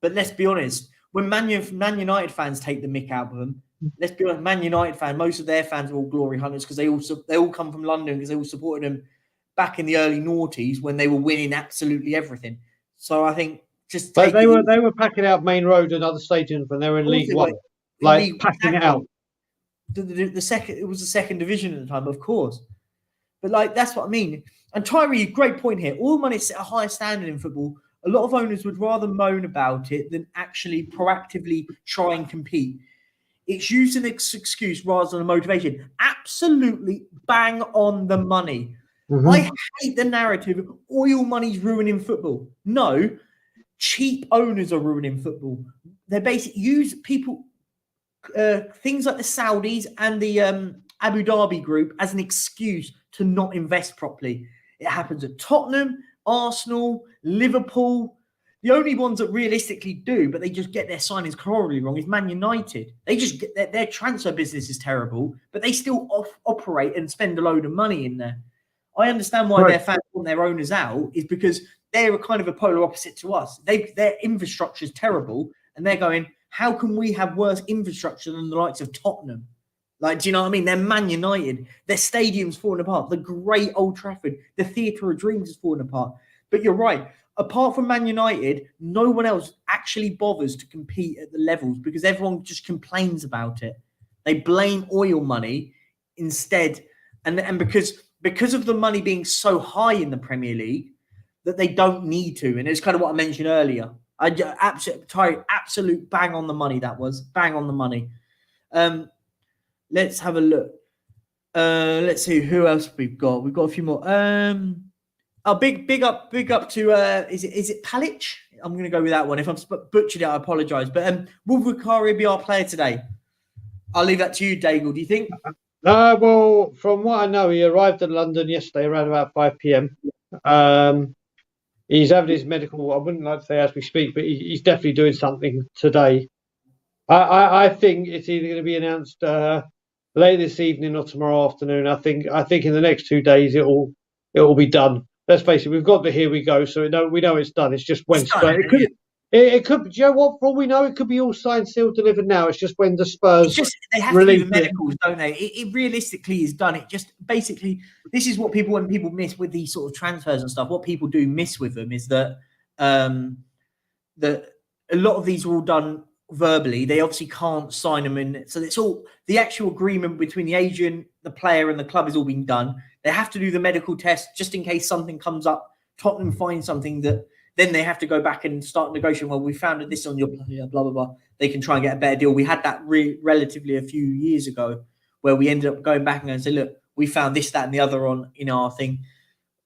But let's be honest, when Man United fans take the mick out of them, let's be honest, Man United fan, most of their fans are all glory hunters because they all come from London because they all supported them back in the early noughties when they were winning absolutely everything. So I think. They were packing out Main Road and other stadiums when they were in League One, packing it out. It was the second division at the time, of course. But that's what I mean. And Tyree, great point here. All money set a higher standard in football. A lot of owners would rather moan about it than actually proactively try and compete. It's used as an excuse rather than a motivation. Absolutely bang on the money. I hate the narrative of oil money's ruining football. No. Cheap owners are ruining football. They basically use people, things like the Saudis and the Abu Dhabi group as an excuse to not invest properly. It happens at Tottenham, Arsenal, Liverpool. The only ones that realistically do, but they just get their signings horribly wrong, is Man United. They just get their transfer business is terrible, but they still operate and spend a load of money in there. I understand why their fans want their owners out is because they're kind of a polar opposite to us. Their infrastructure is terrible, and they're going, how can we have worse infrastructure than the likes of Tottenham? Do you know what I mean? They're Man United. Their stadium's falling apart. The great Old Trafford, the Theatre of Dreams is falling apart. But you're right. apart from Man United, no one else actually bothers to compete at the levels because everyone just complains about it. They blame oil money instead, and because of the money being so high in the Premier League that they don't need to. And it's kind of what I mentioned earlier. Absolute bang on the money. That was bang on the money. Let's have a look. Let's see who else we've got. We've got a few more. Big up to is it Palic? I'm going to go with that one. If I'm butchered it, I apologise. But will Vicario be our player today? I'll leave that to you, Daigle. Do you think? Well, from what I know, he arrived in London yesterday around about 5 p.m. He's having his medical. I wouldn't like to say as we speak, but he's definitely doing something today. I think it's either going to be announced late this evening or tomorrow afternoon. I think in the next 2 days it will be done. Let's face it, we've got the here we go, so we know it's done. It's just when Spurs. It could. Do you know what? For all we know, it could be all signed, sealed, delivered now. It's just when the Spurs. They have to do the medicals, don't they? It realistically is done. It just basically this is what when people miss with these sort of transfers and stuff. What people do miss with them is that that a lot of these are all done verbally. They obviously can't sign them in, so it's all the actual agreement between the agent, the player, and the club is all being done. They have to do the medical test just in case something comes up. Tottenham finds something that. Then they have to go back and start negotiating. Well, we found this on your player, blah, blah, blah. They can try and get a better deal. We had that relatively a few years ago where we ended up going back and saying, look, we found this, that, and the other in our thing.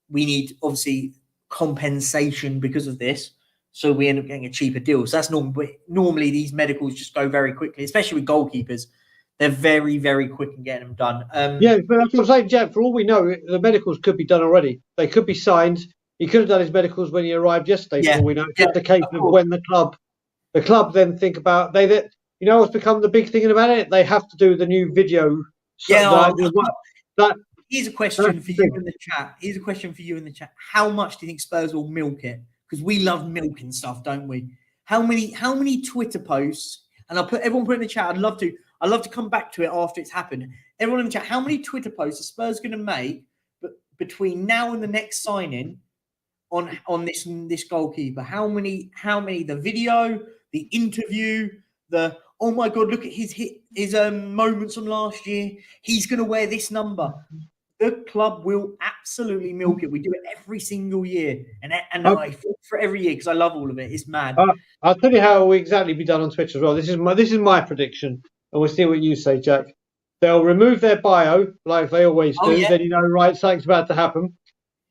We need, obviously, compensation because of this. So we end up getting a cheaper deal. So that's normally these medicals just go very quickly, especially with goalkeepers. They're very, very quick in getting them done. Yeah, but that's what I'm saying, Jack. For all we know, the medicals could be done already. They could be signed. He could have done his medicals when he arrived yesterday. For all we know, it's just a case of when the club then think about what's become the big thing about it. They have to do the new video. Here's a question for you in the chat. How much do you think Spurs will milk it? Because we love milking stuff, don't we? How many Twitter posts? And everyone put in the chat. I'd love to come back to it after it's happened. Everyone in the chat. How many Twitter posts are Spurs going to make? But between now and the next signing. On this goalkeeper, how many? The video, the interview, the oh my god, look at his moments from last year. He's going to wear this number. The club will absolutely milk it. We do it every single year, and I fought for every year because I love all of it. It's mad. I'll tell you how it will exactly be done on Twitch as well. This is my prediction, and we'll see what you say, Jack. They'll remove their bio like they always do. Then right, something's about to happen.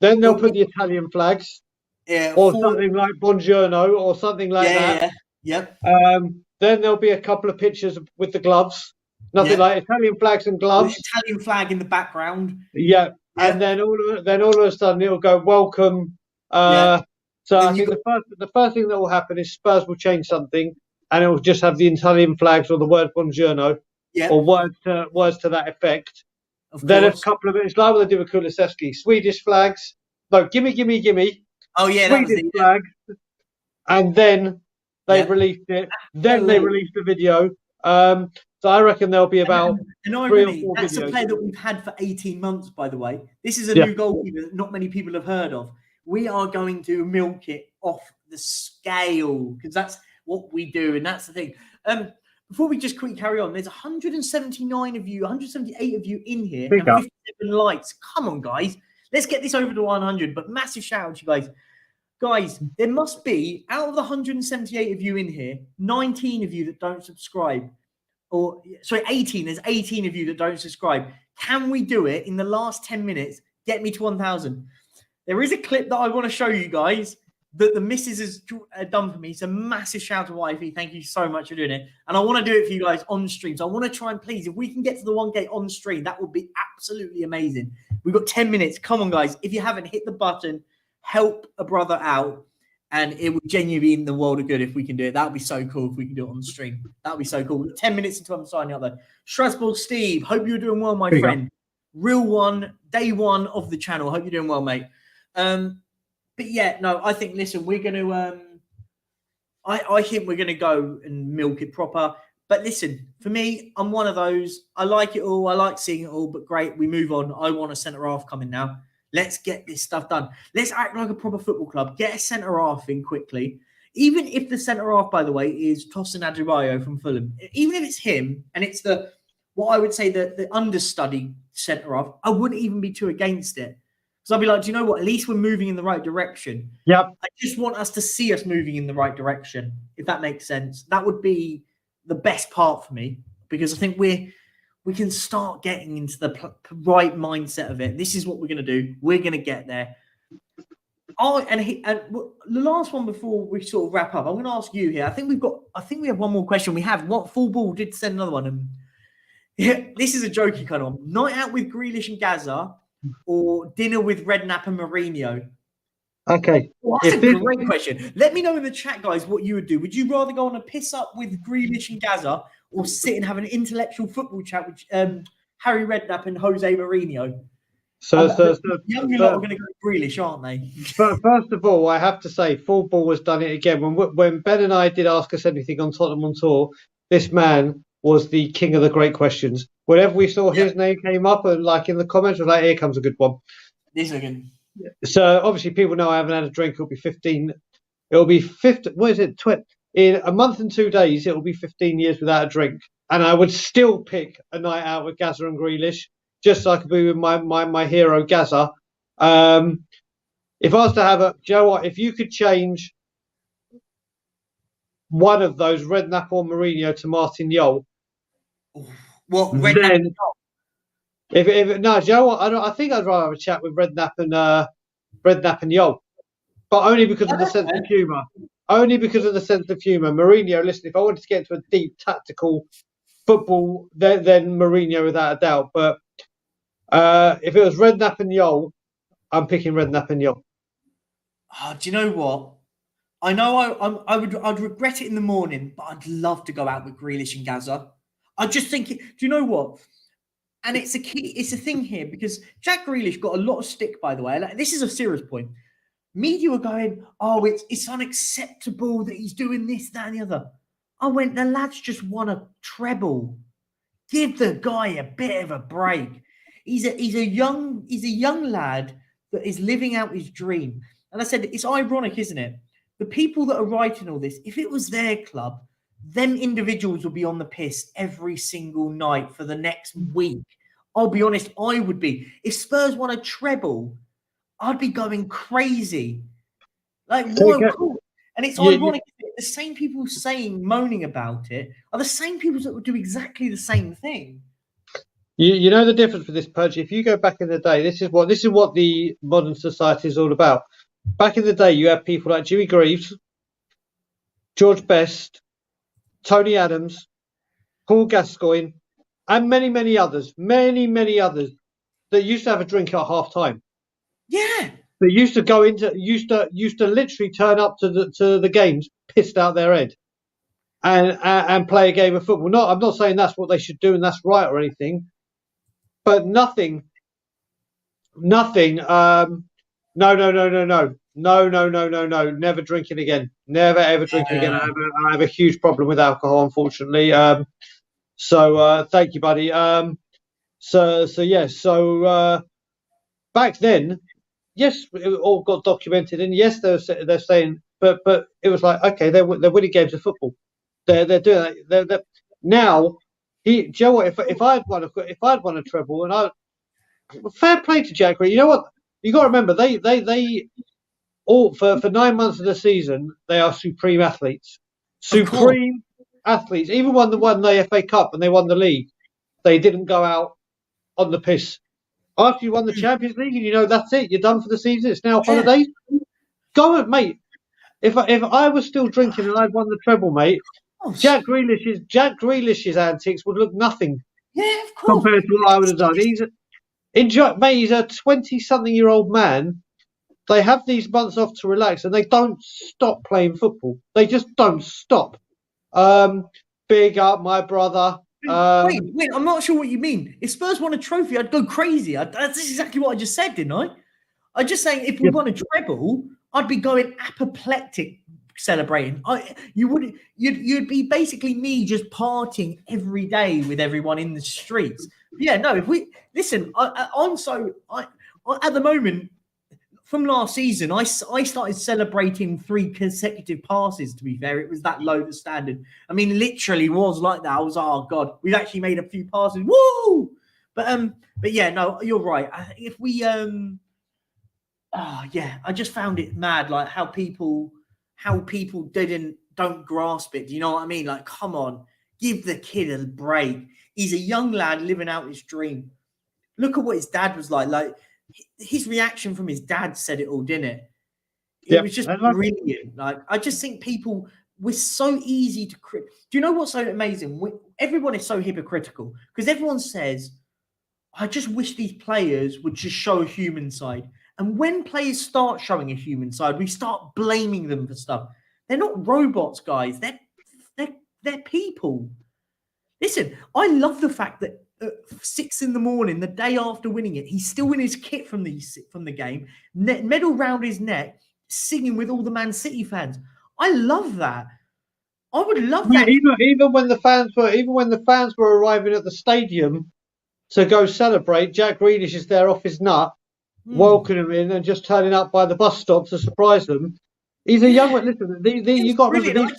Then they'll put the Italian flags, something like Buongiorno, or something like that. Yep. Then there'll be a couple of pictures with the gloves, nothing like Italian flags and gloves. The Italian flag in the background. Yeah, and then all of a sudden it'll go welcome. So I think the first thing that will happen is Spurs will change something, and it will just have the Italian flags or the word Buongiorno, or words to that effect. Then a couple of minutes, like what they did with Kulusevski, Swedish flags. No, gimme. Oh yeah, Swedish flags. And then they released it. Then they released the video. So I reckon there'll be about 3 or 4 videos. That's a player that we've had for 18 months, by the way. This is a new goalkeeper that not many people have heard of. We are going to milk it off the scale because that's what we do, and that's the thing. Before we just quickly carry on, there's 178 of you in here, and 57 likes. Come on, guys. Let's get this over to 100. But massive shout out to you guys. Guys, there must be, out of the 178 of you in here, 19 of you that don't subscribe. 18. There's 18 of you that don't subscribe. Can we do it in the last 10 minutes? Get me to 1,000. There is a clip that I want to show you guys that the missus has done for me. So massive shout out to wifey. Thank you so much for doing it. And I want to do it for you guys on stream. So I want to try and please, if we can get to the 1K on stream, that would be absolutely amazing. We've got 10 minutes. Come on, guys. If you haven't, hit the button, help a brother out. And it would genuinely be in the world of good if we can do it. That would be so cool if we can do it on stream. That would be so cool. 10 minutes until I'm signing up though. Strasbourg Steve, hope you're doing well, my friend. Real one, day one of the channel. Hope you're doing well, mate. But yeah, no, I think, listen, we're going to, I think we're going to go and milk it proper. But listen, for me, I'm one of those. I like it all. I like seeing it all, but great. We move on. I want a centre half coming now. Let's get this stuff done. Let's act like a proper football club. Get a centre-half in quickly. Even if the centre-half, by the way, is Tosin Adebayo from Fulham. Even if it's him and it's what I would say the understudy centre-half, I wouldn't even be too against it. Because I'd be like, do you know what? At least we're moving in the right direction. Yep. I just want us to see us moving in the right direction, if that makes sense. That would be the best part for me, because I think we can start getting into the right mindset of it. This is what we're going to do. We're going to get there. And the last one before we sort of wrap up, I'm going to ask you here. I think we have one more question. We have what full ball did send another one. And yeah, this is a jokey kind of one. Night out with Grealish and Gaza, or dinner with Redknapp and Mourinho? Okay. Well, that's a great question. Let me know in the chat, guys, what you would do. Would you rather go on a piss up with Grealish and Gaza, or sit and have an intellectual football chat with Harry Redknapp and Jose Mourinho? The younger lot are going to go Grealish, aren't they? First of all, I have to say, full ball has done it again. When Ben and I did Ask Us Anything on Tottenham on Tour, this man was the king of the great questions. Whenever we saw his name came up, and like in the comments, I was like, here comes a good one. This again. So obviously people know I haven't had a drink. It'll be 15. It'll be 50. What is it? In a month and 2 days, it'll be 15 years without a drink. And I would still pick a night out with Gaza and Grealish, just so I could be with my hero Gaza. If I was to have do you know what? If you could change one of those, Redknapp or Mourinho, to Martin Jol. What, Redknapp? Do you know what? I think I'd rather have a chat with Redknapp and Jol, but only because of the sense of humour. Only because of the sense of humour. Mourinho, listen, if I wanted to get into a deep tactical football, then Mourinho without a doubt. But if it was Redknapp and Jol, I'm picking Redknapp and Jol. Oh, do you know what? I know I'd regret it in the morning, but I'd love to go out with Grealish and Gaza. I just think, do you know what? And it's a thing here, because Jack Grealish got a lot of stick, by the way. Like, this is a serious point. Media were going, oh, it's unacceptable that he's doing this, that, and the other. I went, the lad's just won a treble. Give the guy a bit of a break. He's a young lad that is living out his dream. And I said, it's ironic, isn't it? The people that are writing all this, if it was their club, them individuals would be on the piss every single night for the next week. I'll be honest, I would be. If Spurs won a treble, I'd be going crazy. Like, whoa, cool. And it's ironic. The same people moaning about it are the same people that would do exactly the same thing. You know the difference with this, Pudge. If you go back in the day, this is what the modern society is all about. Back in the day, you had people like Jimmy Greaves, George Best, Tony Adams, Paul Gascoigne, and many others that used to have a drink at half time. Yeah. They used to literally turn up to the games pissed out their head and play a game of football. I'm not saying that's what they should do and that's right or anything, but nothing. No. Never drinking again. Never ever drinking again. I have a huge problem with alcohol, unfortunately. So thank you, buddy. Back then, yes, it all got documented, and yes, they're saying, but it was like, okay, they're winning games of football. They're doing that. They're now. Do you know what? If I'd won a treble, and fair play to Jack. You know what? You got to remember, they all for 9 months of the season, they are supreme athletes. Supreme athletes. Even when they won the FA Cup and they won the league, they didn't go out on the piss. After you won the Champions League, and you know that's it, you're done for the season. It's now holidays. Go on, mate. If I was still drinking and I'd won the treble, mate, Jack Grealish's antics would look nothing. Yeah, of course. Compared to what I would have done. He's a 20-something-year-old man. They have these months off to relax, and they don't stop playing football. They just don't stop. Big up, my brother. Wait, I'm not sure what you mean. If Spurs won a trophy, I'd go crazy. That's exactly what I just said, didn't I? I'm just saying, if we won a treble, I'd be going apoplectic celebrating. You'd be basically me just partying every day with everyone in the streets. Yeah, no. If we listen, at the moment, from last season, I started celebrating 3 consecutive passes, to be fair. It was that low the standard. I mean, literally was like that. I was, oh, God, we've actually made a few passes. Woo! But yeah, no, you're right. If we, I just found it mad, like how people don't grasp it. Do you know what I mean? Like, come on, give the kid a break. He's a young lad living out his dream. Look at what his dad was like. Like, his reaction from his dad said it all, didn't it? It was just brilliant. Like, I just think we're so easy to do you know what's so amazing? Everyone is so hypocritical because everyone says, I just wish these players would just show a human side. And when players start showing a human side, we start blaming them for stuff. They're not robots, guys. They're people. Listen, I love the fact that at 6 a.m, the day after winning it, he's still in his kit from the game, medal round his neck, singing with all the Man City fans. I love that. I would love that. Even when the fans were arriving at the stadium to go celebrate, Jack Grealish is there off his nut, welcoming him in and just turning up by the bus stop to surprise them. He's a young one. Listen, you've got to remember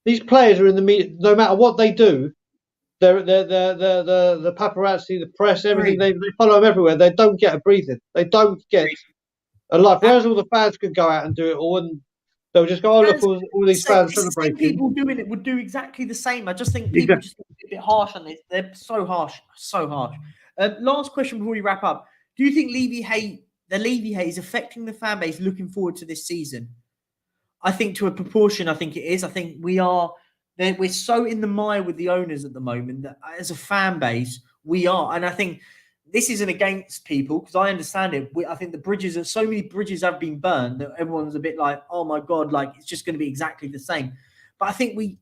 these players are in the media. No matter what they do, they're the paparazzi, the press, everything. They follow them everywhere. They don't get a breathing. They don't get a life. Whereas all the fans could go out and do it all, and they'll just go, "Oh, look, all these fans celebrating." People doing it would do exactly the same. I just think people just a bit harsh on this. They're so harsh, so harsh. Last question before we wrap up: do you think the Levy hate is affecting the fan base looking forward to this season? I think to a proportion. I think it is. I think we're so in the mire with the owners at the moment that as a fan base, we are. And I think this isn't against people because I understand it. I think so many bridges have been burned that everyone's a bit like, oh my God, like it's just going to be exactly the same. But I think the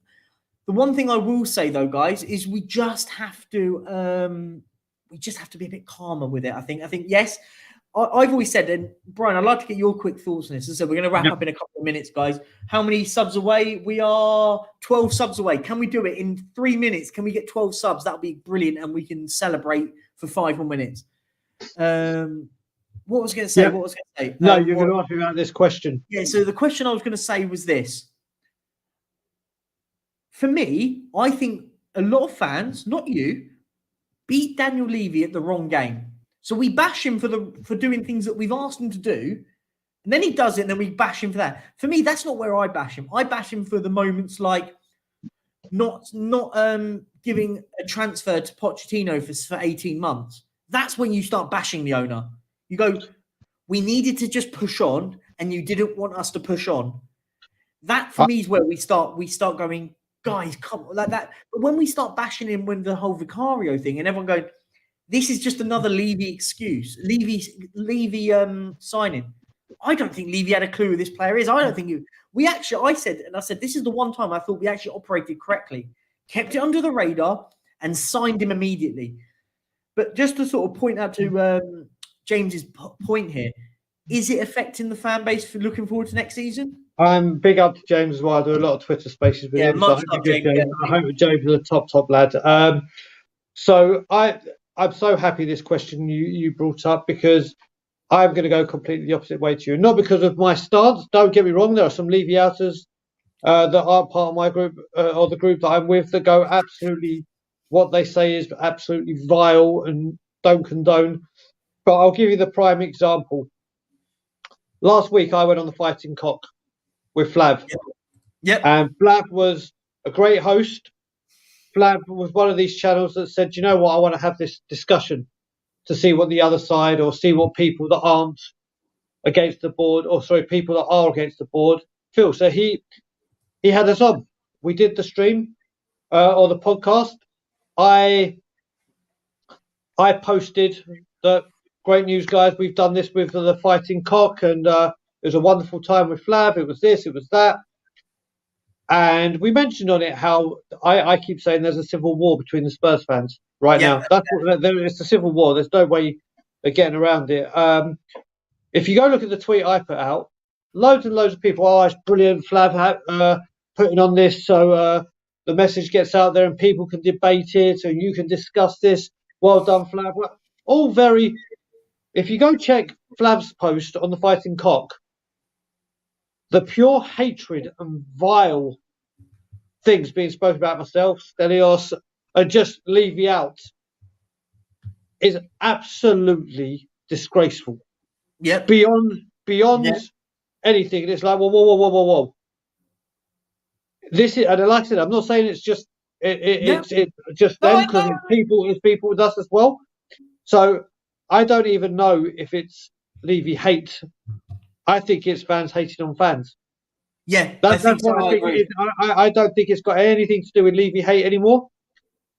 one thing I will say though, guys, is we just have to be a bit calmer with it. I think, yes, I've always said, and Brian, I'd like to get your quick thoughts on this. So we're going to wrap up in a couple of minutes, guys. How many subs away? We are 12 subs away. Can we do it in 3 minutes? Can we get 12 subs? That'll be brilliant, and we can celebrate for 5 more minutes. What was I going to say? Yeah. What was I going to say? No, you're going to ask me about this question. Yeah. So the question I was going to say was this. For me, I think a lot of fans, not you, beat Daniel Levy at the wrong game. So we bash him for doing things that we've asked him to do, and then he does it, and then we bash him for that. For me, that's not where I bash him. I bash him for the moments like not giving a transfer to Pochettino for 18 months. That's when you start bashing the owner. You go, we needed to just push on, and you didn't want us to push on. That for me is where we start going, guys, come on, like that. But when we start bashing him with the whole Vicario thing, and everyone going, this is just another Levy excuse. Levy signing. I don't think Levy had a clue who this player is. I don't think I said, this is the one time I thought we actually operated correctly, kept it under the radar and signed him immediately. But just to sort of point out to James's point here, is it affecting the fan base for looking forward to next season? I'm big up to James as well. I do a lot of Twitter spaces with him. So I hope James is a top lad. So I'm so happy this question you brought up because I'm going to go completely the opposite way to you. Not because of my stance. Don't get me wrong. There are some Levy outers that aren't part of my group or the group that I'm with that go absolutely, what they say is absolutely vile and don't condone. But I'll give you the prime example. Last week I went on the Fighting Cock with Flav. Yep. And Flav was a great host. Flav was one of these channels that said, you know what, I want to have this discussion to see what the other side or see what people that aren't against the board, people that are against the board feel. So he had us on. We did the stream or the podcast. I posted that, great news, guys. We've done this with the Fighting Cock, and it was a wonderful time with Flav. It was this, it was that. And we mentioned on it how I keep saying there's a civil war between the Spurs fans right now. It's a civil war. There's no way of getting around it. If you go look at the tweet I put out, loads and loads of people, it's brilliant, Flav putting on this so the message gets out there and people can debate it and you can discuss this. Well done, Flav. All very if you go check Flav's post on the Fighting Cock, the pure hatred and vile things being spoken about myself, Stelios, and just Levy out is absolutely disgraceful. Yep. Beyond anything. And it's like, whoa. This is, and like I said, I'm not saying it's just it's just them, because it's people with us as well. So I don't even know if it's Levy hate. I think it's fans hating on fans. Yeah, that's what I think it is. I don't think it's got anything to do with Levy hate anymore.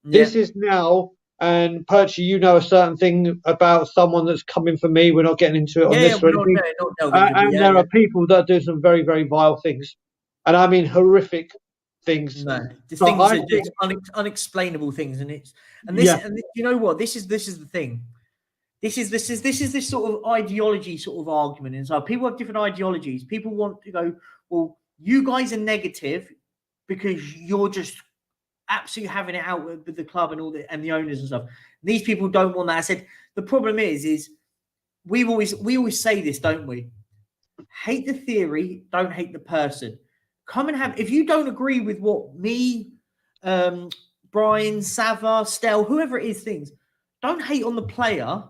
Yeah. This is now, and Perchy, you know a certain thing about someone that's coming for me. We're not getting into it on this or anything. And there are people that do some very, very vile things, and I mean horrific things. No, the things that do unexplainable things, and you know what? This is the thing. This is this sort of ideology sort of argument. And so people have different ideologies. People want to go, well, you guys are negative because you're just absolutely having it out with the club and all and the owners and stuff. These people don't want that. I said the problem is we always say this, don't we? Hate the theory, don't hate the person. Come and have, if you don't agree with what me, Brian, Sava, Stel, whoever it is, things, don't hate on the player.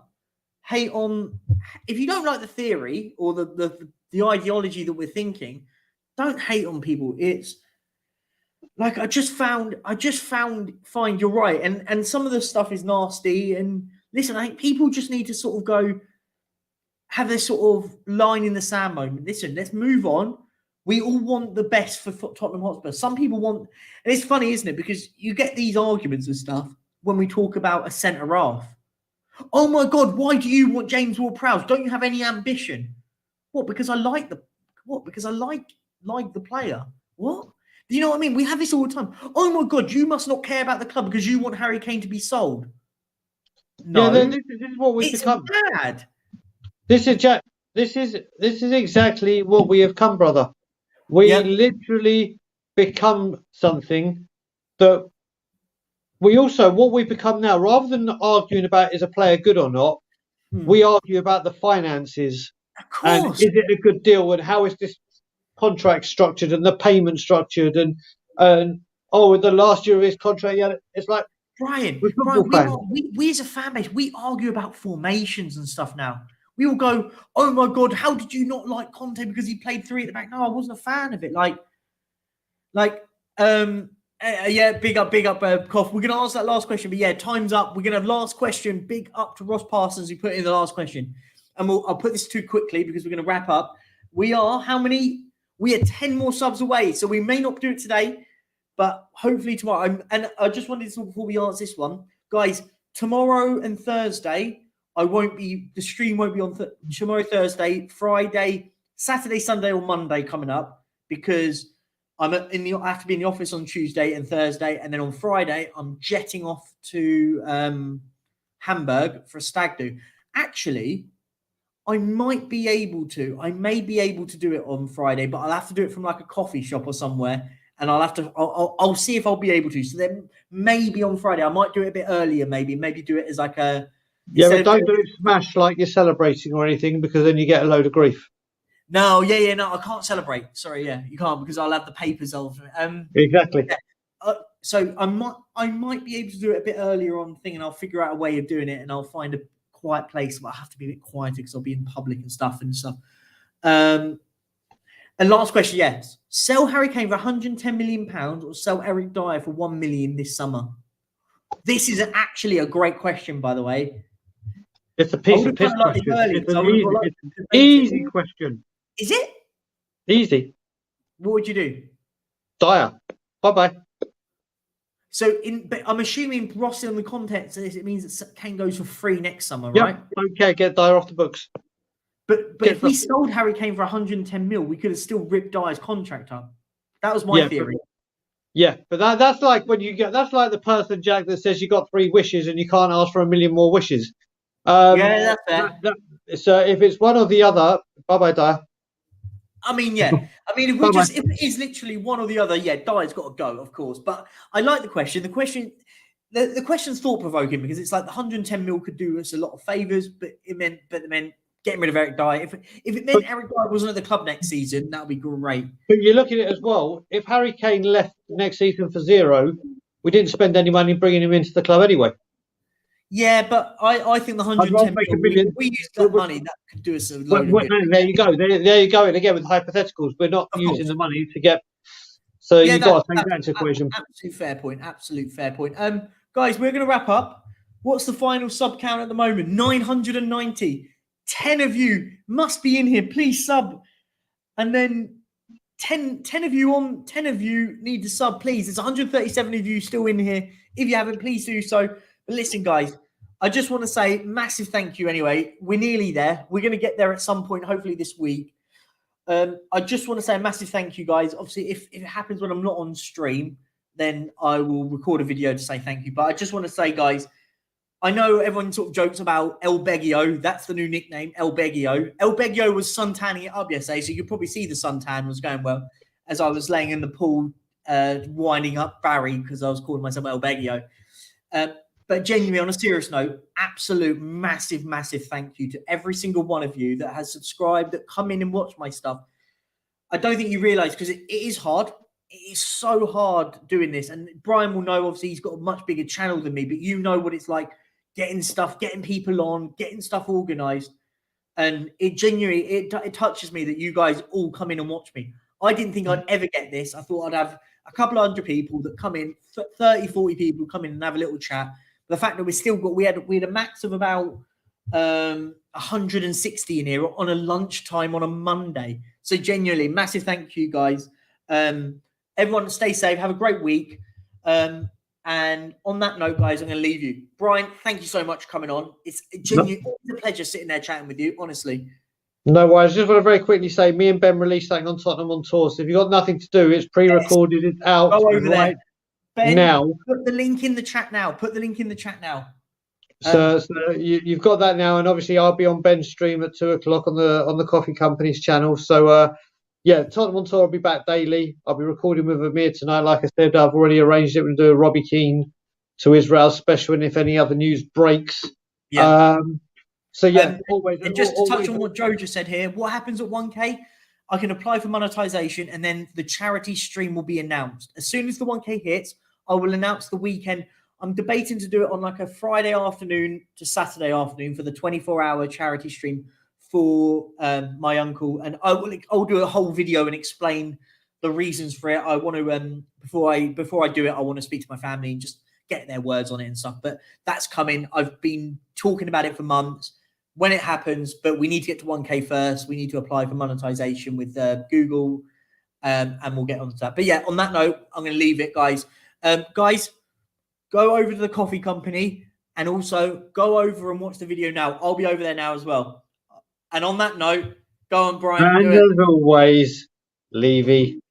Hate on, if you don't like the theory or the ideology that we're thinking, don't hate on people. It's like I just find you're right, and some of the stuff is nasty. And listen, I think people just need to sort of go have this sort of line in the sand moment. Listen, let's move on. We all want the best for Tottenham Hotspur. Some people want, and it's funny, isn't it? Because you get these arguments and stuff when we talk about a centre half. Oh my God, why do you want James Ward-Prowse? Don't you have any ambition? What? Because I like Because I like the player. What? Do you know what I mean? We have this all the time. Oh my God, you must not care about the club because you want Harry Kane to be sold. No, yeah, this is what we've become. Bad. This is exactly what we have come, brother. We literally become something that what we become now, rather than arguing about is a player good or not, we argue about the finances. Of course. And is it a good deal, and how is this contract structured and the payment structured, and the last year of his contract, it's like, Brian, we as a fan base, we argue about formations and stuff now. We all go, oh my God, how did you not like Conte because he played three at the back? No, I wasn't a fan of it. Big up, Koff. We're going to answer that last question, but time's up. We're going to have last question. Big up to Ross Parsons who put in the last question. And I'll put this too quickly because we're going to wrap up. We are 10 more subs away, so we may not do it today, but hopefully tomorrow. And I just wanted to talk before we answer this one. Guys, tomorrow and Thursday, the stream won't be on tomorrow, Thursday, Friday, Saturday, Sunday, or Monday coming up, because I have to be in the office on Tuesday and Thursday, and then on Friday I'm jetting off to Hamburg for a stag do. Actually, I may be able to do it on Friday, but I'll have to do it from like a coffee shop or somewhere, and I'll see if I'll be able to. So then maybe on Friday I might do it a bit earlier. Maybe do it as like a. Yeah, but don't do it smash like you're celebrating or anything, because then you get a load of grief. No, no, I can't celebrate. Sorry, you can't, because I'll have the papers over it. Exactly. Yeah. So I might be able to do it a bit earlier on thing, and I'll figure out a way of doing it, and I'll find a quiet place, but I have to be a bit quieter because I'll be in public and stuff. And last question, yes. Sell Harry Kane for £110 million or sell Eric Dyer for £1 million this summer? This is actually a great question, by the way. It's a piece of piss question. It's an easy question. Is it? Easy. What would you do? Dyer. Bye-bye. So, but I'm assuming, Ross, in the context of this, it means that Kane goes for free next summer, right? Don't care. Get Dyer off the books. But if we sold Harry Kane for 110 mil, we could have still ripped Dyer's contract up. That was my theory. But that's like that's like the person, Jack, that says you got 3 wishes and you can't ask for 1 million more wishes. That's fair. So if it's one or the other, bye-bye, Dyer. I mean, if it is literally one or the other, Dyer's got to go, of course. But I like the question. The question, the question's thought provoking because it's like the 110 mil could do us a lot of favors, but it meant getting rid of Eric Dyer. If it meant Eric Dyer wasn't at the club next season, that would be great. But you're looking at it as well. If Harry Kane left next season for zero, we didn't spend any money bringing him into the club anyway. Yeah, but I think the 110 million, if we use that money, that could do us a load of good. There you go. There you go. And again, with hypotheticals, we're not using the money to get. So you've got to take that into equation. Absolute fair point. Absolute fair point. Guys, we're going to wrap up. What's the final sub count at the moment? 990. 10 of you must be in here. Please sub. And then 10 of you need to sub, please. There's 137 of you still in here. If you haven't, please do so. But listen, guys, I just want to say massive thank you anyway. We're nearly there. We're going to get there at some point, hopefully this week. I just want to say a massive thank you, guys. Obviously, if it happens when I'm not on stream, then I will record a video to say thank you. But I just want to say, guys, I know everyone sort of jokes about El Beggio. That's the new nickname, El Beggio. El Beggio was suntanning it up yesterday, so you could probably see the suntan was going well as I was laying in the pool, winding up Barry because I was calling myself El Beggio. But genuinely, on a serious note, absolute massive, massive thank you to every single one of you that has subscribed, that come in and watch my stuff. I don't think you realise, because it is hard. It is so hard doing this. And Brian will know, obviously, he's got a much bigger channel than me, but you know what it's like getting stuff, getting people on, getting stuff organised. And it genuinely, it touches me that you guys all come in and watch me. I didn't think I'd ever get this. I thought I'd have a couple of hundred people that come in, 30, 40 people come in and have a little chat. The fact that we had a max of about 160 in here on a lunchtime on a Monday. So genuinely, massive thank you, guys. Everyone stay safe. Have a great week. And on that note, guys, I'm going to leave you. Brian, thank you so much for coming on. It's genuinely a pleasure sitting there chatting with you, honestly. No worries. I just want to very quickly say, me and Ben released something on Tottenham on tour. So if you've got nothing to do, it's pre-recorded. It's out. Go over there. Ben, now. Put the link in the chat now. So you've got that now, and obviously I'll be on Ben's stream at 2:00 on the Coffee Company's channel. So Tottenham on tour will be back daily. I'll be recording with Amir tonight. Like I said, I've already arranged it. We're going to do a Robbie Keane to Israel special, and if any other news breaks. Always. And just to touch on what Joe just said here, what happens at 1K? I can apply for monetization, and then the charity stream will be announced. As soon as the 1K hits, I will announce the weekend. I'm debating to do it on like a Friday afternoon to Saturday afternoon for the 24-hour charity stream for my uncle. And I'll do a whole video and explain the reasons for it. I want to, before I do it, I want to speak to my family and just get their words on it and stuff. But that's coming. I've been talking about it for months. When it happens, but we need to get to 1K first. We need to apply for monetization with Google, and we'll get onto that. But yeah, on that note, I'm going to leave it, guys. Guys, go over to the Coffee Company and also go over and watch the video now. I'll be over there now as well. And on that note, go on, Brian. And as always, Levy